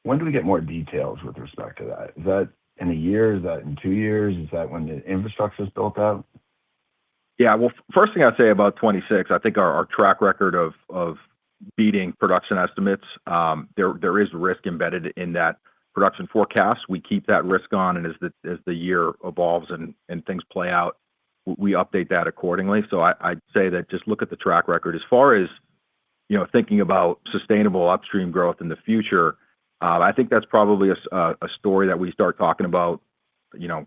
when do we get more details with respect to that? Is that in a year? Is that in 2 years? Is that when the infrastructure is built out? Yeah, well, first thing I'd say about 26, I think our track record of beating production estimates, there is risk embedded in that production forecast. We keep that risk on, and as the year evolves and things play out, we update that accordingly. So I'd say that just look at the track record. As far as thinking about sustainable upstream growth in the future, I think that's probably a story that we start talking about.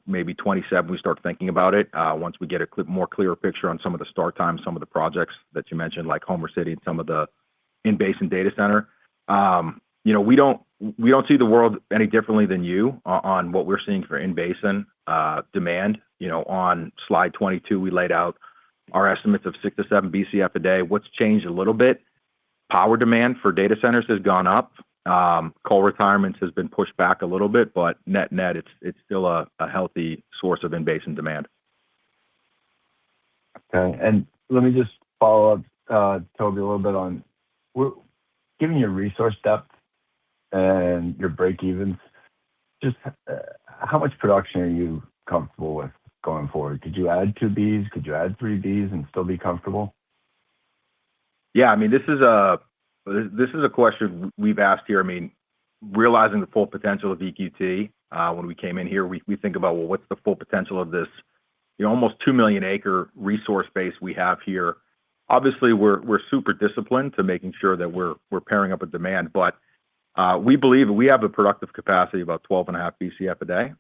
Maybe 27, we start thinking about it once we get a more clearer picture on some of the start times, some of the projects that you mentioned, like Homer City and some of the in-basin data center. We don't see the world any differently than you on what we're seeing for in-basin demand. On slide 22, we laid out our estimates of 6 to 7 BCF a day. What's changed a little bit? Power demand for data centers has gone up. Coal retirements has been pushed back a little bit, but net, it's still a healthy source of in-basin demand. Okay, and let me just follow up, Toby, a little bit on given your resource depth and your break-evens, just how much production are you comfortable with going forward? Could you add 2 Bs? Could you add 3 Bs and still be comfortable? Yeah, I mean, this is a question we've asked here. I mean, realizing the full potential of EQT, when we came in here, we think about, well, what's the full potential of this, almost 2 million acre resource base we have here. Obviously, we're super disciplined to making sure that we're pairing up with demand, but we believe we have a productive capacity of about 12.5 BCF a day.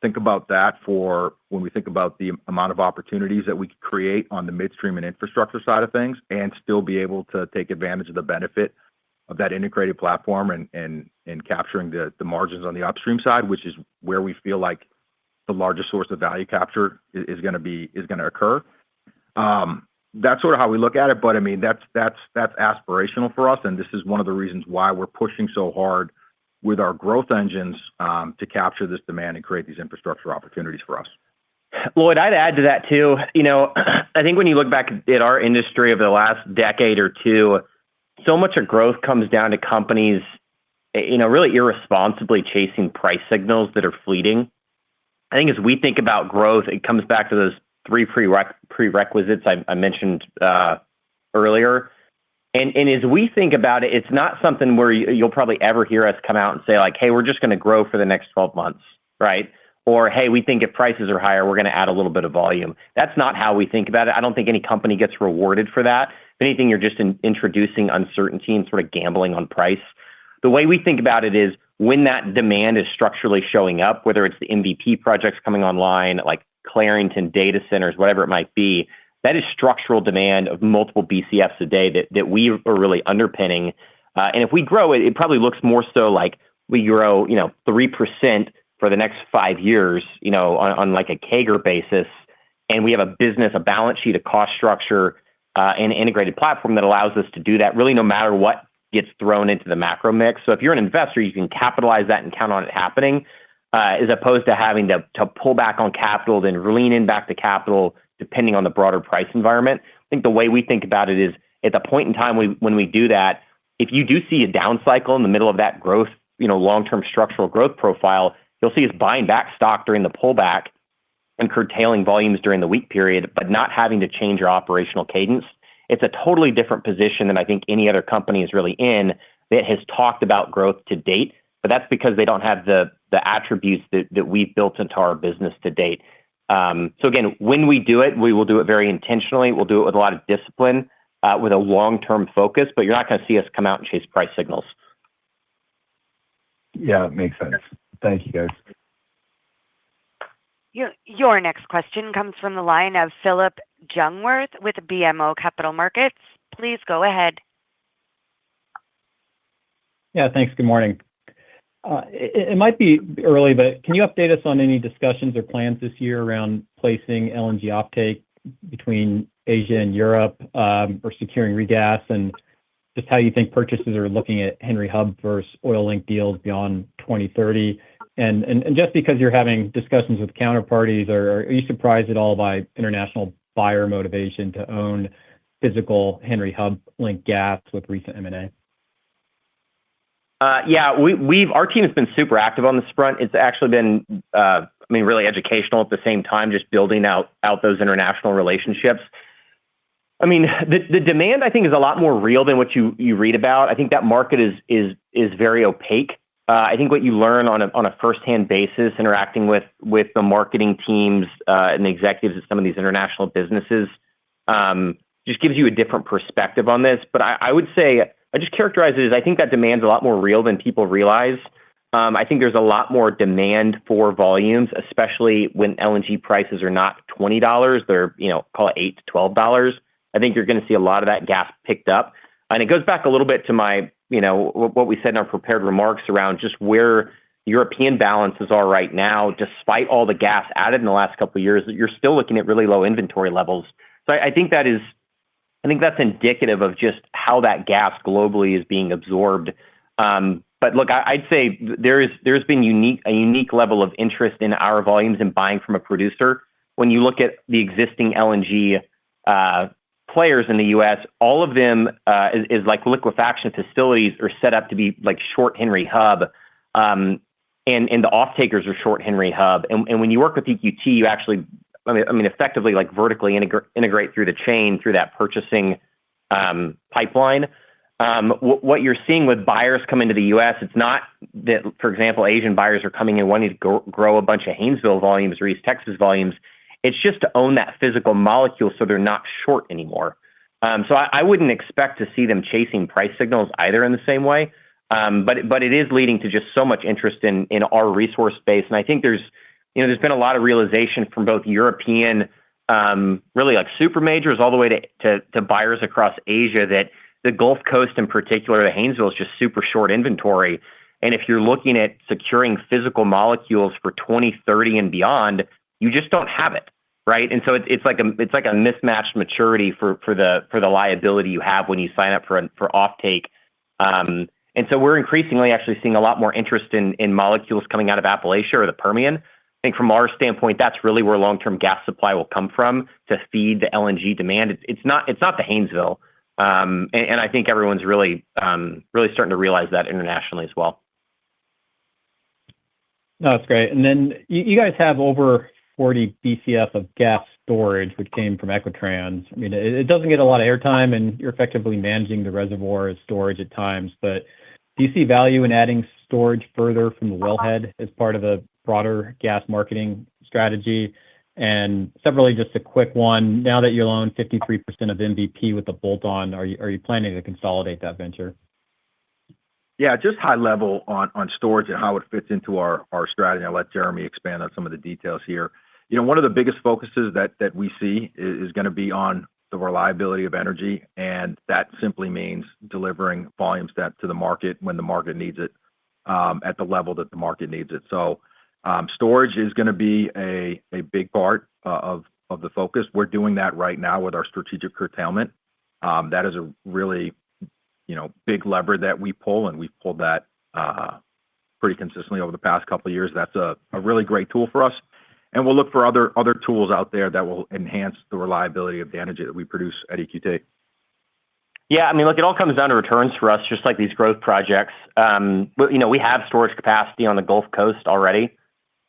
Think about that for when we think about the amount of opportunities that we could create on the midstream and infrastructure side of things and still be able to take advantage of the benefit of that integrated platform and capturing the margins on the upstream side, which is where we feel like the largest source of value capture is going to occur. that's sort of how we look at it. But I mean, that's aspirational for us, and this is one of the reasons why we're pushing so hard with our growth engines to capture this demand and create these infrastructure opportunities for us. Lloyd, I'd add to that too. I think when you look back at our industry over the last decade or two, so much of growth comes down to companies, really irresponsibly chasing price signals that are fleeting. I think as we think about growth, it comes back to those three prerequisites I mentioned earlier. And as we think about it, it's not something where you'll probably ever hear us come out and say like, hey, we're just going to grow for the next 12 months, right? Or, hey, we think if prices are higher, we're going to add a little bit of volume. That's not how we think about it. I don't think any company gets rewarded for that. If anything, you're just introducing uncertainty and sort of gambling on price. The way we think about it is when that demand is structurally showing up, whether it's the MVP projects coming online, like Clarington data centers, whatever it might be, that is structural demand of multiple BCFs a day that we are really underpinning. And if we grow it, it probably looks more so like we grow, 3% for the next 5 years, on like a CAGR basis. And we have a business, a balance sheet, a cost structure, and an integrated platform that allows us to do that really no matter what gets thrown into the macro mix. So if you're an investor, you can capitalize that and count on it happening, as opposed to having to pull back on capital, then lean in back to capital, depending on the broader price environment. I think the way we think about it is at the point in time when we do that, if you do see a down cycle in the middle of that growth, long-term structural growth profile, you'll see us buying back stock during the pullback and curtailing volumes during the weak period, but not having to change your operational cadence. It's a totally different position than I think any other company is really in that has talked about growth to date, but that's because they don't have the attributes that we've built into our business to date. So again, when we do it, we will do it very intentionally. We'll do it with a lot of discipline, with a long-term focus, but you're not going to see us come out and chase price signals. Yeah, it makes sense. Thank you, guys. Your next question comes from the line of Phillip Jungwirth with BMO Capital Markets. Please go ahead. Yeah, thanks. Good morning. It might be early, but can you update us on any discussions or plans this year around placing LNG offtake between Asia and Europe, or securing regas, and just how you think purchasers are looking at Henry Hub versus oil-linked deals beyond 2030? And just because you're having discussions with counterparties, are you surprised at all by international buyer motivation to own physical Henry Hub linked gas with recent M&A? Yeah, our team has been super active on this front. It's actually been, really educational at the same time, just building out those international relationships. The demand, I think, is a lot more real than what you read about. I think that market is very opaque. I think what you learn on a firsthand basis, interacting with the marketing teams and the executives of some of these international businesses, just gives you a different perspective on this. But I would say, I just characterize it as I think that demand's a lot more real than people realize. I think there's a lot more demand for volumes, especially when LNG prices are not $20. They're, call it $8 to $12. I think you're going to see a lot of that gas picked up. And it goes back a little bit to my, what we said in our prepared remarks around just where European balances are right now. Despite all the gas added in the last couple of years, you're still looking at really low inventory levels. So I think that's indicative of just how that gas globally is being absorbed. But look, I'd say there's been a unique level of interest in our volumes and buying from a producer. When you look at the existing LNG players in the U.S., all of them is like liquefaction facilities are set up to be like short Henry Hub, and the off-takers are short Henry Hub. And when you work with EQT, you actually, effectively like vertically integrate through the chain through that purchasing pipeline. What you're seeing with buyers come into the U.S., it's not that, for example, Asian buyers are coming in wanting to grow a bunch of Haynesville volumes or East Texas volumes. It's just to own that physical molecule so they're not short anymore. So I wouldn't expect to see them chasing price signals either in the same way. But it is leading to just so much interest in our resource base. And I think there's been a lot of realization from both European, really like super majors all the way to buyers across Asia that the Gulf Coast in particular, the Haynesville, is just super short inventory. And if you're looking at securing physical molecules for 2030 and beyond, you just don't have it. right? And so it's like a mismatched maturity for the liability you have when you sign up for offtake. And so we're increasingly actually seeing a lot more interest in molecules coming out of Appalachia or the Permian. I think from our standpoint, that's really where long-term gas supply will come from to feed the LNG demand. It's not the Haynesville. And I think everyone's really starting to realize that internationally as well. No, that's great. And then you guys have over 40 BCF of gas storage, which came from Equitrans. I mean, it doesn't get a lot of airtime, and you're effectively managing the reservoir as storage at times. But do you see value in adding storage further from the wellhead as part of a broader gas marketing strategy? And separately, just a quick one. Now that you own 53% of MVP with the bolt-on, are you planning to consolidate that venture? Yeah, just high level on storage and how it fits into our strategy. I'll let Jeremy expand on some of the details here. One of the biggest focuses that we see is going to be on the reliability of energy, and that simply means delivering volumes to the market when the market needs it, at the level that the market needs it. So storage is going to be a big part of the focus. We're doing that right now with our strategic curtailment. That is a really big lever that we pull, and we've pulled that pretty consistently over the past couple of years. That's a really great tool for us. And we'll look for other tools out there that will enhance the reliability of the energy that we produce at EQT. Yeah, I mean, look, it all comes down to returns for us, just like these growth projects. But, we have storage capacity on the Gulf Coast already.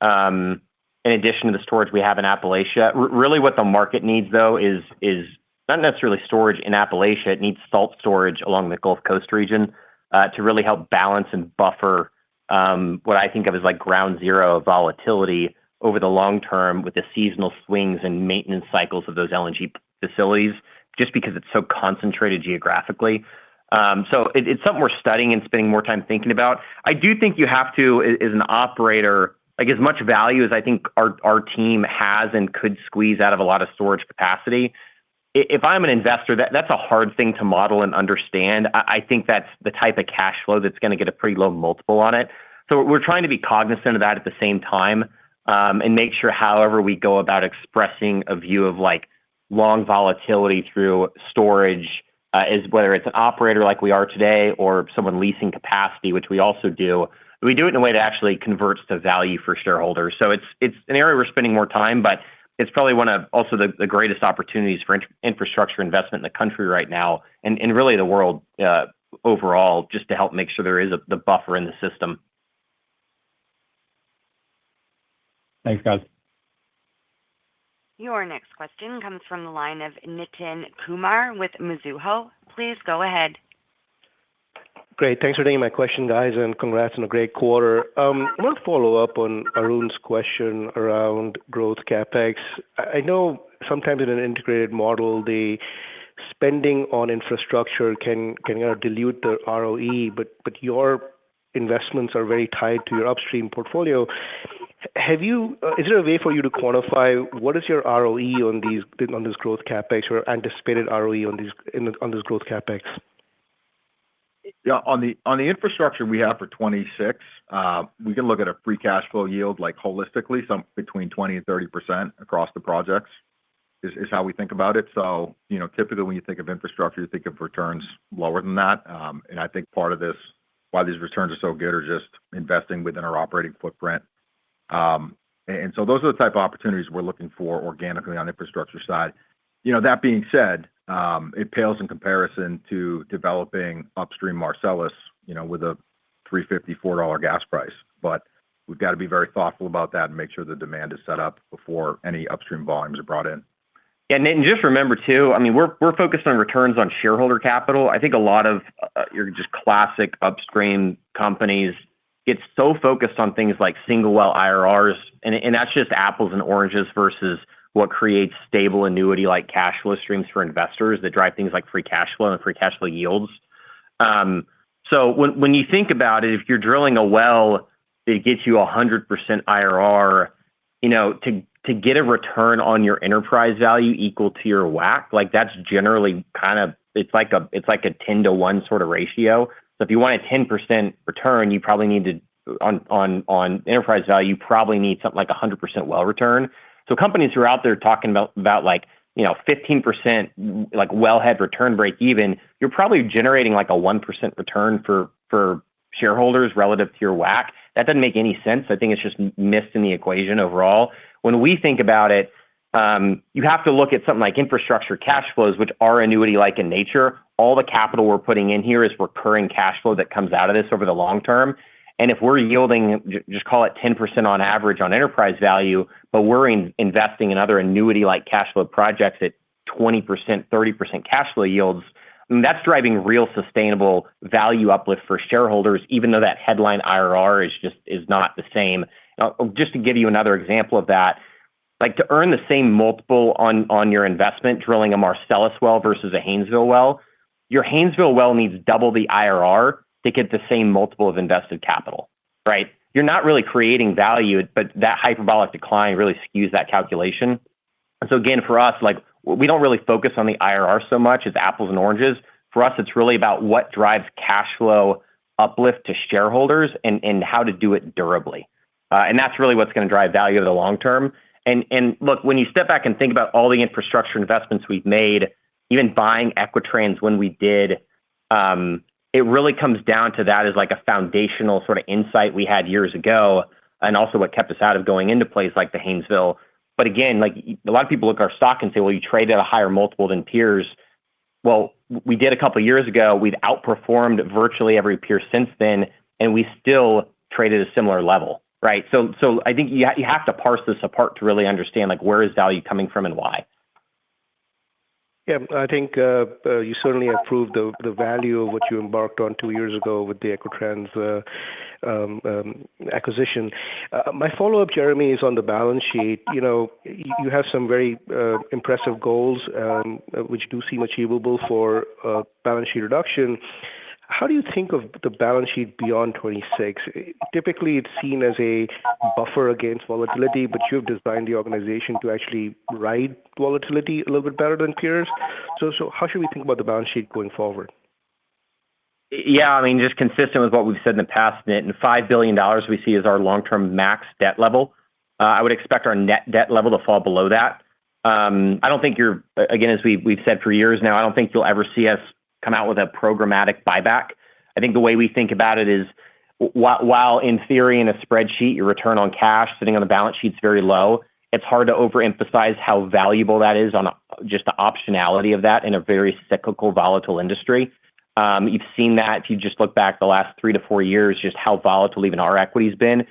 In addition to the storage we have in Appalachia. Really what the market needs, though, is not necessarily storage in Appalachia. It needs salt storage along the Gulf Coast region to really help balance and buffer what I think of as like ground zero of volatility over the long term with the seasonal swings and maintenance cycles of those LNG facilities, just because it's so concentrated geographically. So it's something we're studying and spending more time thinking about. I do think you have to, as an operator, like as much value as I think our team has and could squeeze out of a lot of storage capacity. If I'm an investor, that's a hard thing to model and understand. I think that's the type of cash flow that's going to get a pretty low multiple on it. So we're trying to be cognizant of that at the same time, and make sure however we go about expressing a view of like long volatility through storage, is whether it's an operator like we are today or someone leasing capacity, which we also do. We do it in a way that actually converts to value for shareholders. So it's an area we're spending more time, but it's probably one of also the greatest opportunities for infrastructure investment in the country right now, and really the world overall, just to help make sure there is the buffer in the system. Thanks, guys. Your next question comes from the line of Nitin Kumar with Mizuho. Please go ahead. Great. Thanks for taking my question, guys, and congrats on a great quarter. I want to follow up on Arun's question around growth CapEx. I know sometimes in an integrated model, the spending on infrastructure can dilute the ROE, but your investments are very tied to your upstream portfolio. Is there a way for you to quantify what is your ROE on this growth CapEx, or anticipated ROE on this growth CapEx? Yeah, on the infrastructure we have for 26, we can look at a free cash flow yield like holistically, some between 20 and 30% across the projects is how we think about it. So, typically when you think of infrastructure, you think of returns lower than that. And I think part of this, why these returns are so good, are just investing within our operating footprint. And so those are the type of opportunities we're looking for organically on the infrastructure side. That being said, it pales in comparison to developing upstream Marcellus, with a $3.54 gas price. But we've got to be very thoughtful about that and make sure the demand is set up before any upstream volumes are brought in. Yeah, and just remember too, I mean, we're focused on returns on shareholder capital. I think a lot of your just classic upstream companies get so focused on things like single well IRRs, and that's just apples and oranges versus what creates stable annuity like cash flow streams for investors that drive things like free cash flow and free cash flow yields. So when you think about it, if you're drilling a well that gets you 100% IRR, to get a return on your enterprise value equal to your WACC, like that's generally it's like a 10-to-1 sort of ratio. So if you want a 10% return, you probably need to on enterprise value, you probably need something like 100% well return. Companies who are out there talking about like, 15% like wellhead return break even, you're probably generating like a 1% return for shareholders relative to your WACC. That doesn't make any sense. I think it's just missed in the equation overall. When we think about it, you have to look at something like infrastructure cash flows, which are annuity-like in nature. All the capital we're putting in here is recurring cash flow that comes out of this over the long term. If we're yielding, just call it 10% on average on enterprise value, but we're investing in other annuity-like cash flow projects at 20%, 30% cash flow yields, that's driving real sustainable value uplift for shareholders, even though that headline IRR is not the same. Just to give you another example of that, like to earn the same multiple on your investment, drilling a Marcellus well versus a Haynesville well, your Haynesville well needs double the IRR to get the same multiple of invested capital, right? You're not really creating value, but that hyperbolic decline really skews that calculation. Again, for us, like we don't really focus on the IRR so much as apples and oranges. For us, it's really about what drives cash flow uplift to shareholders and how to do it durably. That's really what's going to drive value over the long term. Look, when you step back and think about all the infrastructure investments we've made, even buying Equitrans when we did, it really comes down to that as like a foundational sort of insight we had years ago, and also what kept us out of going into plays like the Haynesville. Again, like a lot of people look at our stock and say, well, you trade at a higher multiple than peers. Well, we did a couple of years ago. We've outperformed virtually every peer since then, and we still trade at a similar level, right? So I think you have to parse this apart to really understand like where is value coming from and why. Yeah, I think you certainly have proved the value of what you embarked on 2 years ago with the Equitrans acquisition. My follow-up, Jeremy, is on the balance sheet. You have some very impressive goals, which do seem achievable for balance sheet reduction. How do you think of the balance sheet beyond 26? Typically, it's seen as a buffer against volatility, but you've designed the organization to actually ride volatility a little bit better than peers. So how should we think about the balance sheet going forward? Yeah, I mean, just consistent with what we've said in the past, and $5 billion we see as our long-term max debt level. I would expect our net debt level to fall below that. I don't think again, as we've said for years now, I don't think you'll ever see us come out with a programmatic buyback. I think the way we think about it is while in theory in a spreadsheet, your return on cash sitting on the balance sheet is very low, it's hard to overemphasize how valuable that is on just the optionality of that in a very cyclical, volatile industry. You've seen that if you just look back the last 3 to 4 years, just how volatile even our equity's been.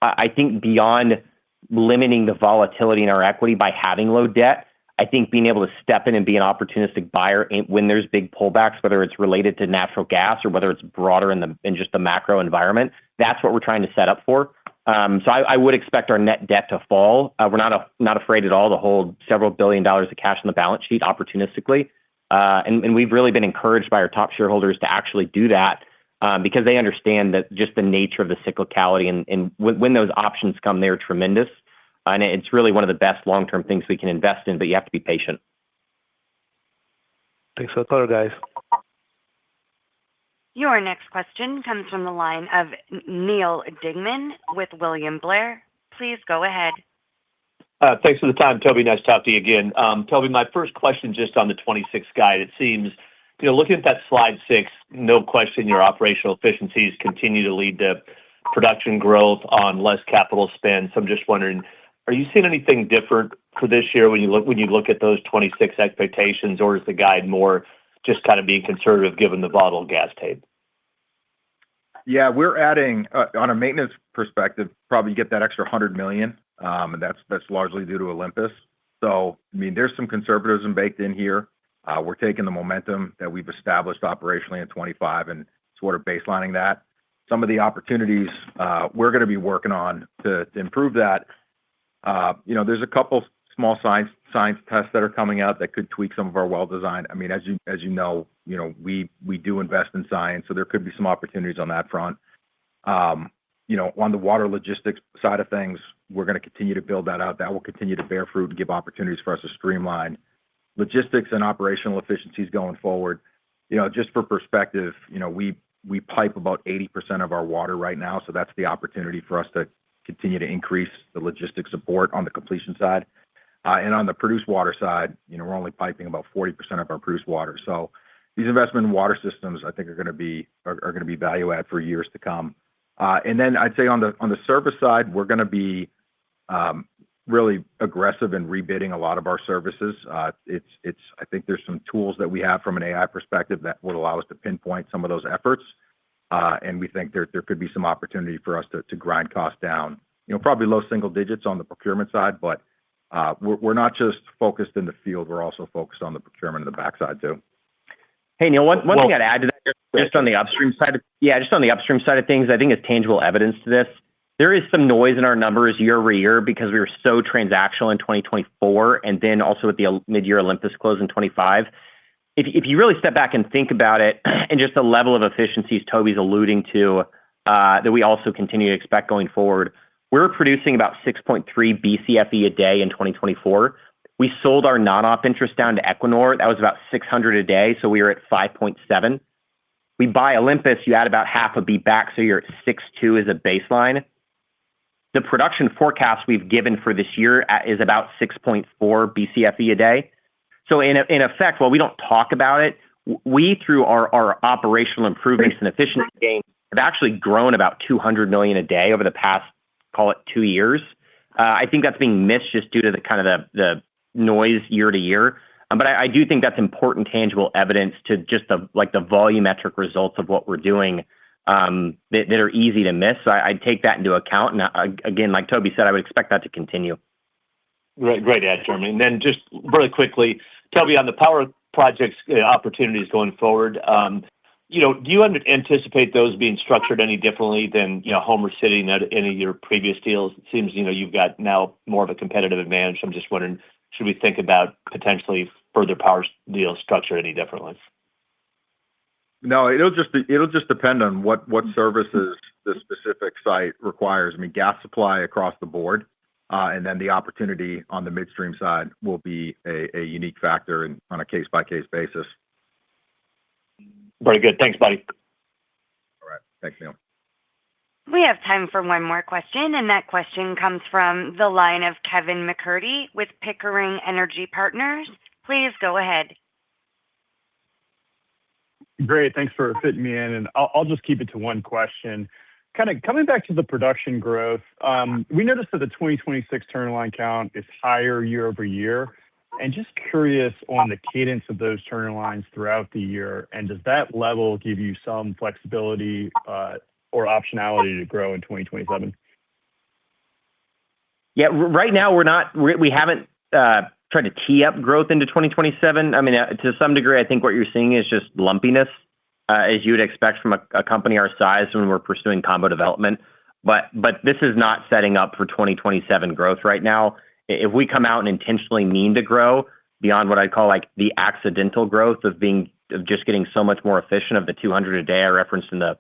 I think beyond limiting the volatility in our equity by having low debt, I think being able to step in and be an opportunistic buyer when there's big pullbacks, whether it's related to natural gas or whether it's broader in just the macro environment, that's what we're trying to set up for. So I would expect our net debt to fall. We're not afraid at all to hold several $billion of cash on the balance sheet opportunistically. And we've really been encouraged by our top shareholders to actually do that because they understand that just the nature of the cyclicality and when those options come, they're tremendous. And it's really one of the best long-term things we can invest in, but you have to be patient. Thanks for the color, guys. Your next question comes from the line of Neal Dingmann with William Blair. Please go ahead. Thanks for the time, Toby. Nice to talk to you again. Toby, my first question just on the 26 guide. It seems, looking at that slide 6, no question your operational efficiencies continue to lead to production growth on less capital spend. So I'm just wondering, are you seeing anything different for this year when you look at those 26 expectations, or is the guide more just kind of being conservative given the volatile gas tape? Yeah, we're adding on a maintenance perspective, probably get that extra $100 million, and that's largely due to Olympus. So I mean, there's some conservatism baked in here. We're taking the momentum that we've established operationally in 25 and sort of baselining that. Some of the opportunities we're going to be working on to improve that. There's a couple small science tests that are coming out that could tweak some of our well design. I mean, as you know, we do invest in science, so there could be some opportunities on that front. On the water logistics side of things, we're going to continue to build that out. That will continue to bear fruit and give opportunities for us to streamline logistics and operational efficiencies going forward. Just for perspective, we pipe about 80% of our water right now, so that's the opportunity for us to continue to increase the logistics support on the completion side. On the produced water side, we're only piping about 40% of our produced water. These investment in water systems, I think, are going to be value add for years to come. I'd say on the service side, we're going to be really aggressive in rebidding a lot of our services. I think there's some tools that we have from an AI perspective that would allow us to pinpoint some of those efforts. We think there could be some opportunity for us to grind costs down. Probably low single digits on the procurement side, but we're not just focused in the field, we're also focused on the procurement in the backside too. Hey, Neil, one thing I'd add to that, just on the upstream side of things, I think is tangible evidence to this. There is some noise in our numbers year-over-year because we were so transactional in 2024, and then also with the mid-year Olympus close in 2025. If you really step back and think about it, and just the level of efficiencies Toby's alluding to, that we also continue to expect going forward, we're producing about 6.3 Bcfe a day in 2024. We sold our non-op interest down to Equinor. That was about 600 a day, so we were at 5.7. We buy Olympus, you add about half a B back, so you're at 6.2 as a baseline. The production forecast we've given for this year is about 6.4 Bcfe a day. In effect, while we don't talk about it, we, through our operational improvements and efficiency gains, have actually grown about $200 million a day over the past, call it 2 years. I think that's being missed just due to the noise year to year. I do think that's important, tangible evidence to just the volumetric results of what we're doing, that are easy to miss. I'd take that into account. Again, like Toby said, I would expect that to continue. Great add, Jeremy. Just really quickly, Toby, on the power projects opportunities going forward, do you anticipate those being structured any differently than Homer City and any of your previous deals? It seems you've got now more of a competitive advantage. I'm just wondering, should we think about potentially further power deals structured any differently? No, it'll just depend on what services the specific site requires. I mean, gas supply across the board, and then the opportunity on the midstream side will be a unique factor and on a case-by-case basis. Very good. Thanks, buddy. All right. Thanks, Neil. We have time for one more question, and that question comes from the line of Kevin McCurdy with Pickering Energy Partners. Please go ahead. Great. Thanks for fitting me in, and I'll just keep it to one question. Kind of coming back to the production growth, we noticed that the 2026 turn-in-line count is higher year-over-year. Just curious on the cadence of those turn-in-lines throughout the year, and does that level give you some flexibility or optionality to grow in 2027? Yeah. Right now, we haven't tried to tee up growth into 2027. I mean, to some degree, I think what you're seeing is just lumpiness, as you would expect from a company our size when we're pursuing combo development. This is not setting up for 2027 growth right now. If we come out and intentionally mean to grow beyond what I'd call the accidental growth of just getting so much more efficient of the 200 a day I referenced in the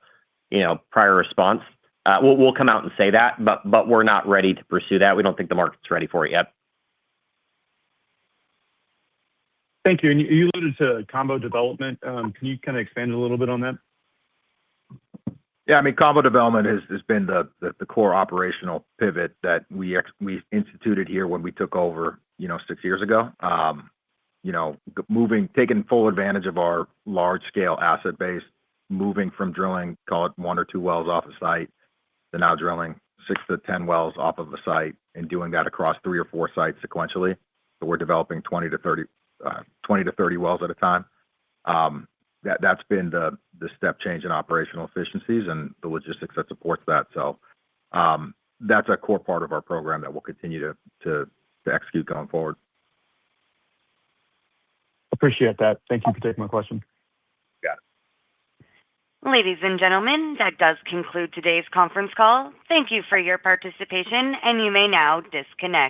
prior response, we'll come out and say that, but we're not ready to pursue that. We don't think the market's ready for it yet. Thank you. You alluded to combo development. Can you kind of expand a little bit on that? Yeah, I mean, combo development has been the core operational pivot that we instituted here when we took over 6 years ago. Taking full advantage of our large scale asset base, moving from drilling, call it 1 or 2 wells off a site, to now drilling 6 to 10 wells off of a site and doing that across 3 or 4 sites sequentially. We're developing 20 to 30 wells at a time. That's been the step change in operational efficiencies and the logistics that supports that. That's a core part of our program that we'll continue to execute going forward. Appreciate that. Thank you for taking my question. Got it. Ladies and gentlemen, that does conclude today's conference call. Thank you for your participation, and you may now disconnect.